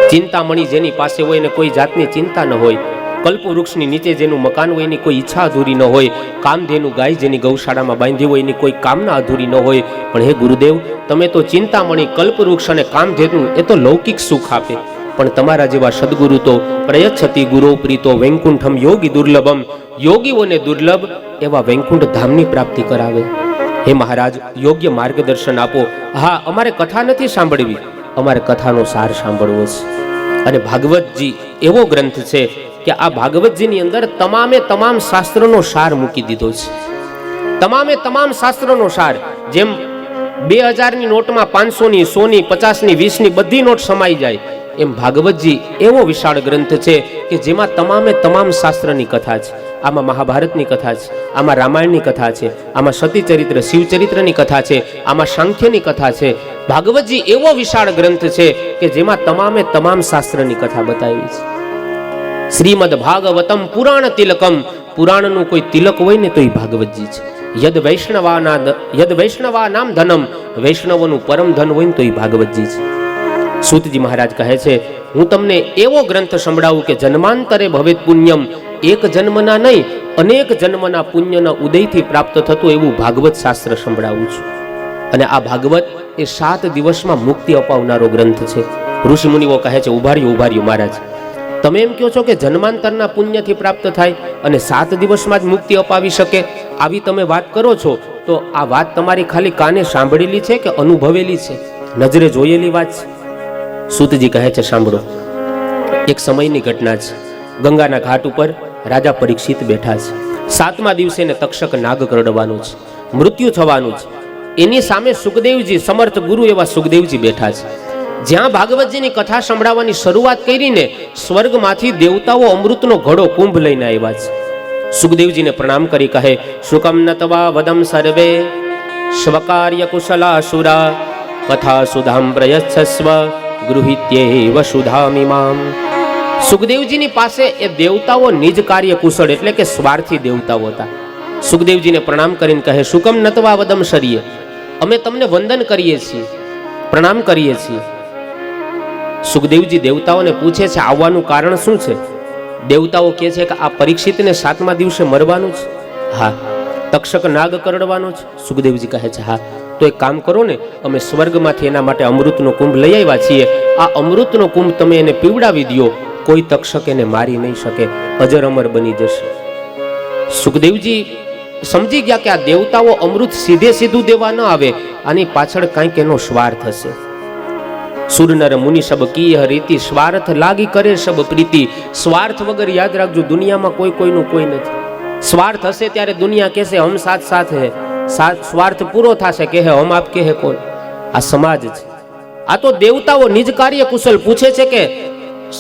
A: ચિંતામણી જેની પાસે હોય ને કોઈ જાતની ચિંતા ન હોય, કલ્પવૃક્ષની નીચે જેનું મકાન હોય એની કોઈ ઈચ્છા અધૂરી ન હોય, કામધેનુ ગાય જેની ગૌશાળામાં બાંધી હોય એની કોઈ કામના અધૂરી ન હોય. પણ હે ગુરુદેવ, તમે તો ચિંતામણી, કલ્પવૃક્ષ અને કામધેનુ એ તો લૌકિક સુખ આપે, પણ તમારા જેવા સદગુરુ તો પ્રયચ્છતિ ગુરો પ્રીતો વૈકુંઠમ યોગી દુર્લભમ. યોગીઓને દુર્લભ એવા વૈકુંઠ ધામની પ્રાપ્તિ કરાવે. હે મહારાજ, યોગ્ય માર્ગદર્શન આપો. હા, અમારે કથા નથી સાંભળવી, અમારે કથાનો સાર સાંભળવો છે. અને ભાગવતજી એવો ગ્રંથ છે કે આ ભાગવતજીની અંદર તમામ શાસ્ત્રોનો સાર મૂકી દીધો છે. તમામ શાસ્ત્રોનો સાર. જેમ 2000ની નોટમાં 500ની, 100ની, 50ની, 20ની બધી નોટ સમાઈ જાય, એમ ભાગવતજી એવો વિશાળ ગ્રંથ છે કે જેમાં તમામ શાસ્ત્રની કથા છે. આમાં મહાભારતની કથા છે, આમાં રામાયણની કથા છે, આમાં સતી ચરિત્ર, શિવચરિત્રની કથા છે, આમાં સાંખ્યની કથા છે. ભાગવતજી એવો વિશાળ ગ્રંથ છે કે જેમાં તમામ શાસ્ત્રની કથા બતાવી છે. શ્રીમદ ભાગવતમ પુરાણ તિલકમ. પુરાણનું કોઈ તિલક હોય ને તો એ ભાગવતજી છે. યદ વૈષ્ણવા નામ ધનમ. વૈષ્ણવોનું પરમ ધન હોય ને તો એ ભાગવતજી છે. સૂતજી મહારાજ કહે છે, હું તમને એવો ગ્રંથ સંભળાવું કે જન્માંતરે ભવેત પુણ્યમ. એક જન્મના નહીં, અનેક જન્મના પુણ્યના ઉદયથી પ્રાપ્ત થતું એવું ભાગવત શાસ્ત્ર સંભળાવું છું. અને આ ભાગવત એ 7 દિવસમાં મુક્તિ અપાવનારો ગ્રંથ છે. ઋષિ મુનિઓ કહે છે, ઉભા રહ્યો મહારાજ, તમે એમ કહો છો કે જન્માંતરના પુણ્યથી પ્રાપ્ત થાય અને 7 દિવસમાં જ મુક્તિ અપાવી શકે, આવી તમે વાત કરો છો, તો આ વાત તમારી ખાલી કાને સાંભળેલી છે કે અનુભવેલી છે, નજરે જોયેલી વાત છે? સૂતજી કહે છે, સાંભળો. એક સમયની ઘટના છે. ગંગાના ઘાટ ઉપર રાજા પરીક્ષિત બેઠા છે. 7મા દિવસે એને તક્ષક નાગ કરડવાનું છે, મૃત્યુ થવાનું છે. એની સામે સુખદેવજી, સમર્થ ગુરુ એવા સુખદેવજી બેઠા છે. જ્યાં ભાગવતજીની કથા સંભળાવવાની શરૂઆત કરીને સ્વર્ગમાંથી દેવતાઓ અમૃતનો ઘડો કુંભ લઈને આવ્યા છે. સુખદેવજીને પ્રણામ કરી કહે, શુકમ નતવા વદમ સર્વે સ્વકાર્ય કુશલા સુરા કથા સુધામ પ્રયચ્છસ્વ ગૃહિત્યેવ સુધામિમામ. સુખદેવજીની પાસે એ દેવતાઓ નિજ કાર્ય કુશળ એટલે કે સ્વાર્થી દેવતાઓ હતા. સુખદેવજીને પ્રણામ કરીને કહે, શુકમ નતવા વદમ શરીએ, અમે તમને વંદન કરીએ છીએ, પ્રણામ કરીએ છીએ. સુખદેવજી દેવતાઓને પૂછે છે, આવવાનું કારણ શું છે? દેવતાઓ કહે છે કે આ પરીક્ષિતને 7મા દિવસે મરવાનું છે. હા. તક્ષક નાગ કરડવાનો છે. સુખદેવજી કહે છે, હા. તો એક કામ કરો ને, અમે સ્વર્ગમાંથી એના માટે અમૃતનો કુંભ લઈ આવ્યા છીએ. આ અમૃતનો કુંભ તમે એને પીવડાવી દો, કોઈ તક્ષક એને મારી નહીં શકે, અજર અમર બની જશે. સુખદેવજી સમજી ગયા કે આ દેવતાઓ અમૃત સીધે સીધું દેવા ન આવે, આની પાછળ કંઈક એનો સ્વાર્થ હશે. સુરનર મુનિ સબ કીહ રીતિ સ્વાર્થ લાગી કરે સબ પ્રીતિ. સ્વાર્થ વગર યાદ રાખજો, દુનિયામાં કોઈ કોઈનું કોઈ નથી. સ્વાર્થ હશે ત્યારે દુનિયા કહેશે હમ સાથ સાથ હે. સ્વાર્થ પૂરો થશે કહે હમ આપ કહે કોણ. આ સમાજ છે. આ તો દેવતાઓ નિજ કાર્ય કુશલ પૂછે છે કે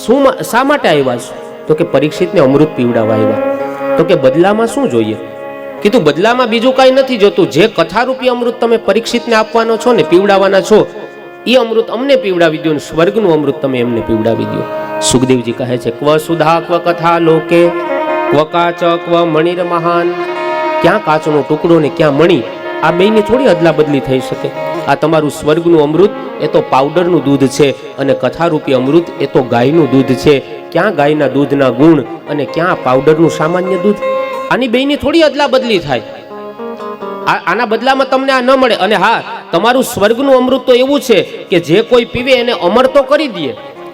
A: શું, શા માટે આવ્યા છો? તો કે પરીક્ષિતને અમૃત પીવડાવવા આવ્યા. તો કે બદલામાં શું જોઈએ? કીધું બદલામાં બીજું કાંઈ નથી જોતું. જે કથારૂપી અમૃત તમે પરીક્ષિતને આપવાનો છો ને, પીવડાવવાના છો, એ અમૃત અમને પીવડાવી દો, સ્વર્ગનું અમૃત તમે એમને પીવડાવી દો. સુખદેવજી કહે છે, ક્વ સુધા ક્વ કથા લોકે ક્વ કાચ ક્વ મણિર મહાન. ક્યાં કાચનો ટુકડો ને ક્યાં મણી, આ બેની થોડી અદલા બદલી થઈ શકે. આ તમારું સ્વર્ગનું અમૃત એ તો પાવડરનું દૂધ છે, અને કથારૂપી અમૃત એ તો ગાયનું દૂધ છે. ક્યાં ગાયના દૂધના ગુણ અને ક્યાં પાવડરનું સામાન્ય દૂધ? આની બેની થોડી અદલા બદલી થાય. આના બદલામાં તમને આ ન મળે. અને હા, તમારું સ્વર્ગનું અમૃત તો એવું છે કે જે કોઈ પીવે એને અમર તો કરી દે,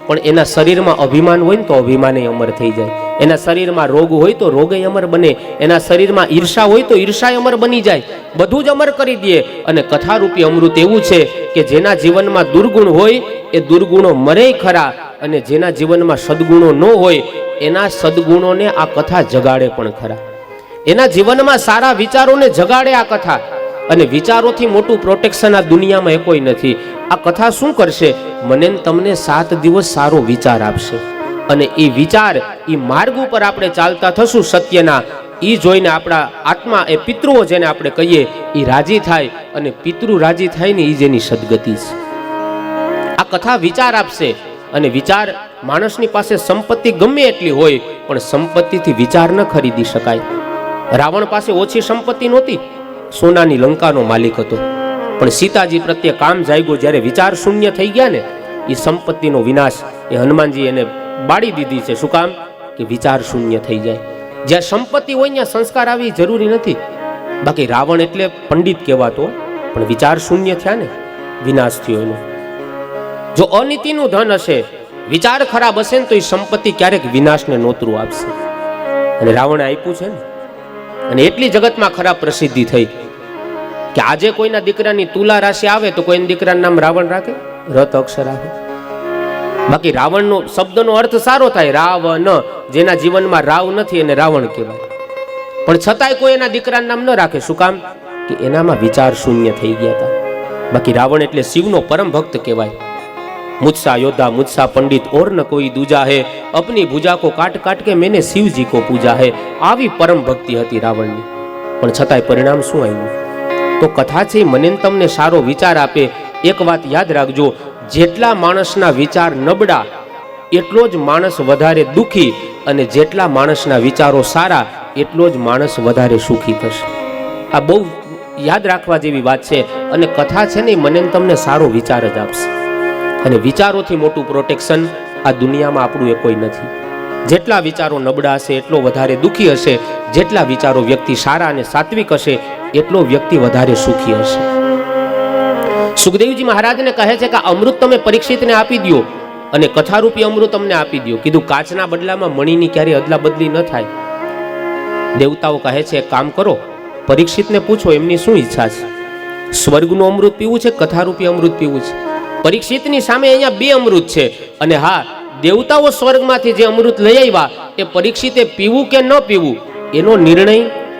A: પણ એના શરીરમાં અભિમાન હોય ને તો અભિમાન અમર થઈ જાય. એના શરીરમાં રોગ હોય તો રોગ અમર બને. એના શરીરમાં ઈર્ષા હોય તો ઈર્ષા અમર બની જાય. બધું જ અમર કરી દે. અને કથારૂપી અમૃત એવું છે કે જેના જીવનમાં દુર્ગુણ હોય એ દુર્ગુણો મરે ખરા, અને જેના જીવનમાં સદગુણો ન હોય એના સદગુણોને આ કથા જગાડે પણ ખરા. એના જીવનમાં સારા વિચારોને જગાડે આ કથા. અને વિચારોથી મોટું પ્રોટેક્શન આ દુનિયામાં એ કોઈ નથી. આ કથા શું કરશે? મને તમને 7 દિવસ સારો વિચાર આપશે, અને એ વિચાર, એ માર્ગ ઉપર આપણે ચાલતા થશું સત્યના. એ જોઈને આપણા આત્મા, એ પિતૃઓ જેને આપણે કહીએ, એ રાજી થાય, અને પિતૃ રાજી થાય ને એ જેની સદગતિ છે. આ કથા વિચાર આપશે. અને વિચાર, માણસની પાસે સંપત્તિ ગમે એટલી હોય પણ સંપત્તિથી વિચાર ન ખરીદી શકાય. રાવણ પાસે ઓછી સંપત્તિ નહોતી, સોનાની લંકાનો માલિક હતો, પણ સીતાજી પ્રત્યે કામ જાગ્યો. જ્યારે વિચાર શૂન્ય થઈ ગયા ને, એ સંપત્તિનો વિનાશ એ હનુમાનજી એને બાળી દીધી છે. શું કામ? કે વિચાર શૂન્ય થઈ જાય. જ્યાં સંપત્તિ હોય ત્યાં સંસ્કાર આવી જરૂરી નથી. બાકી રાવણ એટલે પંડિત કહેવાતો, પણ વિચાર શૂન્ય થયા ને, વિનાશ થયો એનો. જો અનીતિનું ધન હશે, વિચાર ખરાબ હશે ને, તો એ સંપત્તિ ક્યારેક વિનાશને નોતરું આપશે. અને રાવણે આપ્યું છે ને. અને એટલી જગતમાં ખરાબ પ્રસિદ્ધિ થઈ કે આજે કોઈના દીકરાની તુલા રાશિ આવે તો કોઈના દીકરાનું નામ રાવણ રાખે, રત અક્ષર આવે. બાકી રાવણનો શબ્દનો અર્થ સારો થાય, રાવણ. જેના જીવનમાં રાવ નથી એને રાવણ કહેવાય. પણ છતાંય કોઈ એના દીકરાનું નામ ન રાખે. શું કામ? કે એનામાં વિચાર શૂન્ય થઈ ગયા હતા. બાકી રાવણ એટલે શિવનો પરમ ભક્ત કહેવાય. मुझसा योद्धा मुझसा पंडित और न कोई दूजा है, अपनी भुजा को काट काट के मैंने शिव जी को पूजा है. આવી પરમ ભક્તિ હતી રાવણની. પણ છતાંય પરિણામ શું આવ્યું? તો કથા છે મને તમને સારો વિચાર આપે. એક વાત યાદ રાખજો, જેટલા માણસના વિચાર નબળા એટલો જ માણસ વધારે દુખી, અને જેટલા માણસના વિચારો સારા એટલો જ માણસ વધારે સુખી થશે. આ બહુ યાદ રાખવા જેવી વાત છે. અને કથા છે ને મને તમને સારો વિચાર જ આપશે. અને વિચારોથી મોટું પ્રોટેક્શન આ દુનિયામાં આપણું એ કોઈ નથી. જેટલા વિચારો નબળા હશે એટલો વધારે દુઃખી હશે. જેટલા વિચારો વ્યક્તિ સારા અને સાત્વિક હશે એટલો વ્યક્તિ વધારે સુખી હશે. સુખદેવજી મહારાજને કહે છે કે અમૃત તમે પરીક્ષિતને આપી દો, અને કથારૂપી અમૃત અમને આપી દો. કીધું કાચના બદલામાં મણીની ક્યારે અદલા બદલી ન થાય. દેવતાઓ કહે છે એક કામ કરો, પરીક્ષિતને પૂછો એમની શું ઈચ્છા છે? સ્વર્ગનું અમૃત પીવું છે, કથારૂપી અમૃત પીવું છે? પરીક્ષિતની સામે અહીંયા બે અમૃત છે. અને હા, દેવતાઓ સ્વર્ગમાંથી જે અમૃત લઈ આવ્યા એ પરીક્ષિતે પીવું કે ન પીવું એનો નિર્ણય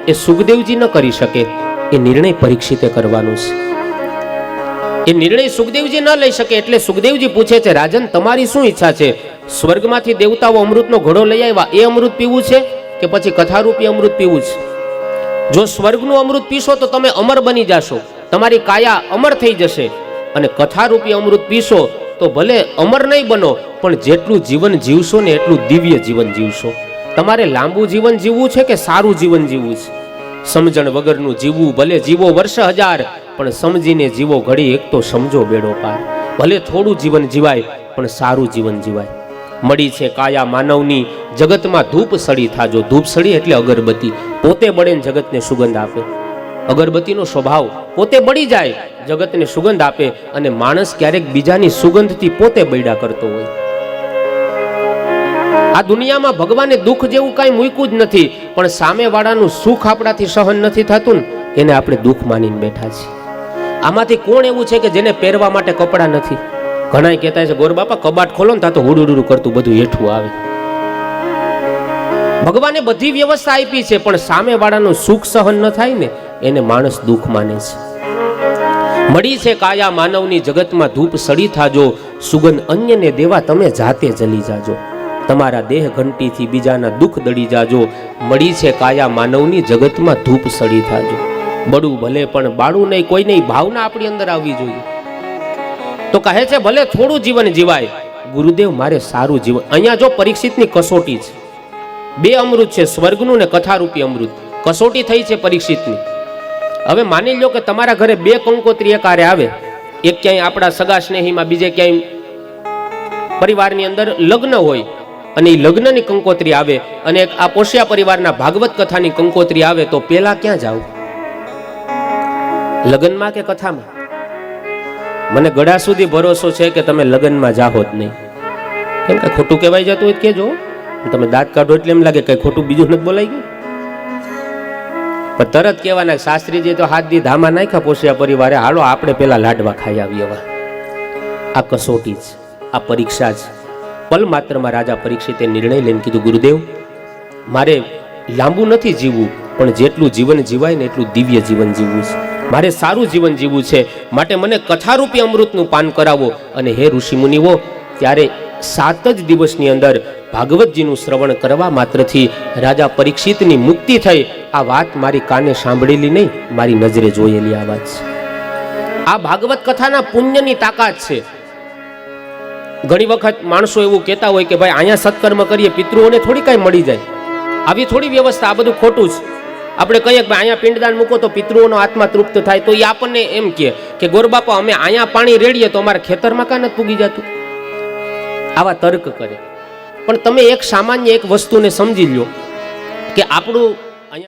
A: એ સુખદેવજી ન કરી શકે. એ નિર્ણય પરીક્ષિતે કરવાનો છે. એ નિર્ણય સુખદેવજી ન લઈ શકે. એટલે સુખદેવજી પૂછે છે, રાજન તમારી શું ઈચ્છા છે? સ્વર્ગમાંથી દેવતાઓ અમૃતનો ઘડો લઈ આવ્યા એ અમૃત પીવું છે કે પછી કથારૂપી અમૃત પીવું છે? જો સ્વર્ગનું અમૃત પીશો તો તમે અમર બની જશો, તમારી કાયા અમર થઈ જશે. અને કથારૂપી અમૃત પીશો તો ભલે અમર નહીં બનો, પણ જેટલું જીવન જીવશો ને એટલું દિવ્ય જીવન જીવશો. તમારે લાંબુ જીવન જીવવું છે કે સારું જીવન જીવવું છે? સમજણ વગરનું જીવવું, ભલે જીવો વર્ષ હજાર, પણ સમજીને જીવો ઘડી એક તો સમજો બેડો પાર. ભલે થોડું જીવન જીવાય પણ સારું જીવન જીવાય. મળી છે કાયા માનવની, જગતમાં ધૂપ સળી થાજો. ધૂપ સળી એટલે અગરબત્તી, પોતે બળે ને જગતને સુગંધ આપે. અગરબત્તીનો સ્વભાવ પોતે બળી જાય, જગતને સુગંધ આપે. અને માણસ ક્યારેક બીજાની સુગંધથી પોતે બળ્યા કરતો હોય. આ દુનિયામાં ભગવાને દુઃખ જેવું કાંઈ મૂક્યું જ નથી, પણ સામેવાળાનું સુખ આપણાથી સહન નથી થતું ને એને આપણે દુઃખ માનીને બેઠા છીએ. આમાંથી કોણ એવું છે કે જેને પહેરવા માટે કપડાં નથી? ઘણા કહેતા છે, ગોર બાપા કબાટ ખોલો ને તા તો હુડુડું કરતું બધું હેઠું આવે. ભગવાને બધી વ્યવસ્થા આપી છે, પણ સામેવાળાનું સુખ સહન ન થાય ને એને માણસ દુઃખ માને છે. મળી છે કાયા માનવની, જગતમાં ધૂપ સળી થાજો. સુગંધ અન્યને દેવા તમે જાતે જલી જાજો. તમારા દેહ ઘંટીથી બીજાના દુઃખ દળી જાજો. મળી છે કાયા માનવની, જગતમાં ધૂપ સળી થાજો. બળું ભલે પણ બાળું નહીં, કોઈ નહીં, ભાવના આપણી અંદર આવવી જોઈએ. તો કહે છે ભલે થોડું જીવન જીવાય, ગુરુદેવ મારે સારું જીવન. અહીંયા જો પરીક્ષિતની કસોટી છે, બે અમૃત છે, સ્વર્ગનું ને કથારૂપી અમૃત. કસોટી થઈ છે પરીક્ષિતની. હવે માની લો કે તમારા ઘરે બે કંકોત્રી એકારે આવે, એક ક્યાંય આપણા સગા સ્નેહીમાં, બીજે ક્યાંય પરિવારની અંદર લગ્ન હોય, અને એ લગ્નની કંકોત્રી આવે, અને એક આ પોષિયા પરિવારના ભાગવત કથાની કંકોત્રી આવે, તો પેલા ક્યાં જાવ? લગ્નમાં કે કથામાં? મને ગળા સુધી ભરોસો છે કે તમે લગ્નમાં જાહો જ નહીં. કેમ કે ખોટું કહેવાય જતું હોય કેજો. તમે દાંત કાઢો એટલે એમ લાગે કઈ ખોટું બીજું નથી બોલાઈ ગયું. પણ તરત કહેવાના, શાસ્ત્રીજી તો હાથ દી ધામા નાખ્યા પોષિયા પરિવારે, હાલો આપણે પેલા લાડવા ખાઈ આવીએ. હવે આ કસોટી છે, આ પરીક્ષા છે. પલ માત્રમાં રાજા પરીક્ષિતે નિર્ણય લઈને કીધું, ગુરુદેવ મારે લાંબુ નથી જીવવું, પણ જેટલું જીવન જીવાય ને એટલું દિવ્ય જીવન જીવવું છે. મારે સારું જીવન જીવવું છે, માટે મને કથારૂપી અમૃતનું પાન કરાવો. અને હે ઋષિ મુનિઓ, ત્યારે 7 જ દિવસની અંદર ભાગવતજીનું શ્રવણ કરવા માત્રથી રાજા પરીક્ષિતની મુક્તિ થઈ. આ વાત મારી કાને સાંભળેલી નહીં, મારી નજરે જોયેલી આ વાત છે. આ ભાગવત કથાના પુણ્યની તાકાત છે. ઘણી વખત માણસો એવું કહેતા હોય કે ભાઈ અહીંયા સત્કર્મ કરીએ, પિતૃઓને થોડી કાંઈ મળી જાય, આવી થોડી વ્યવસ્થા, આ બધું ખોટું છે. આપણે કહીએ કે અહીંયા પિંડદાન મૂકો તો પિતૃઓનો આત્મા તૃપ્ત થાય, તો એ આપણને એમ કહે કે ગોરબાપા અમે અહીંયા પાણી રેડીએ તો અમારા ખેતરમાં કાં નથી પૂગી જતું? આવા તર્ક કરે. પણ તમે એક સામાન્ય એક વસ્તુને સમજી લો કે આપણું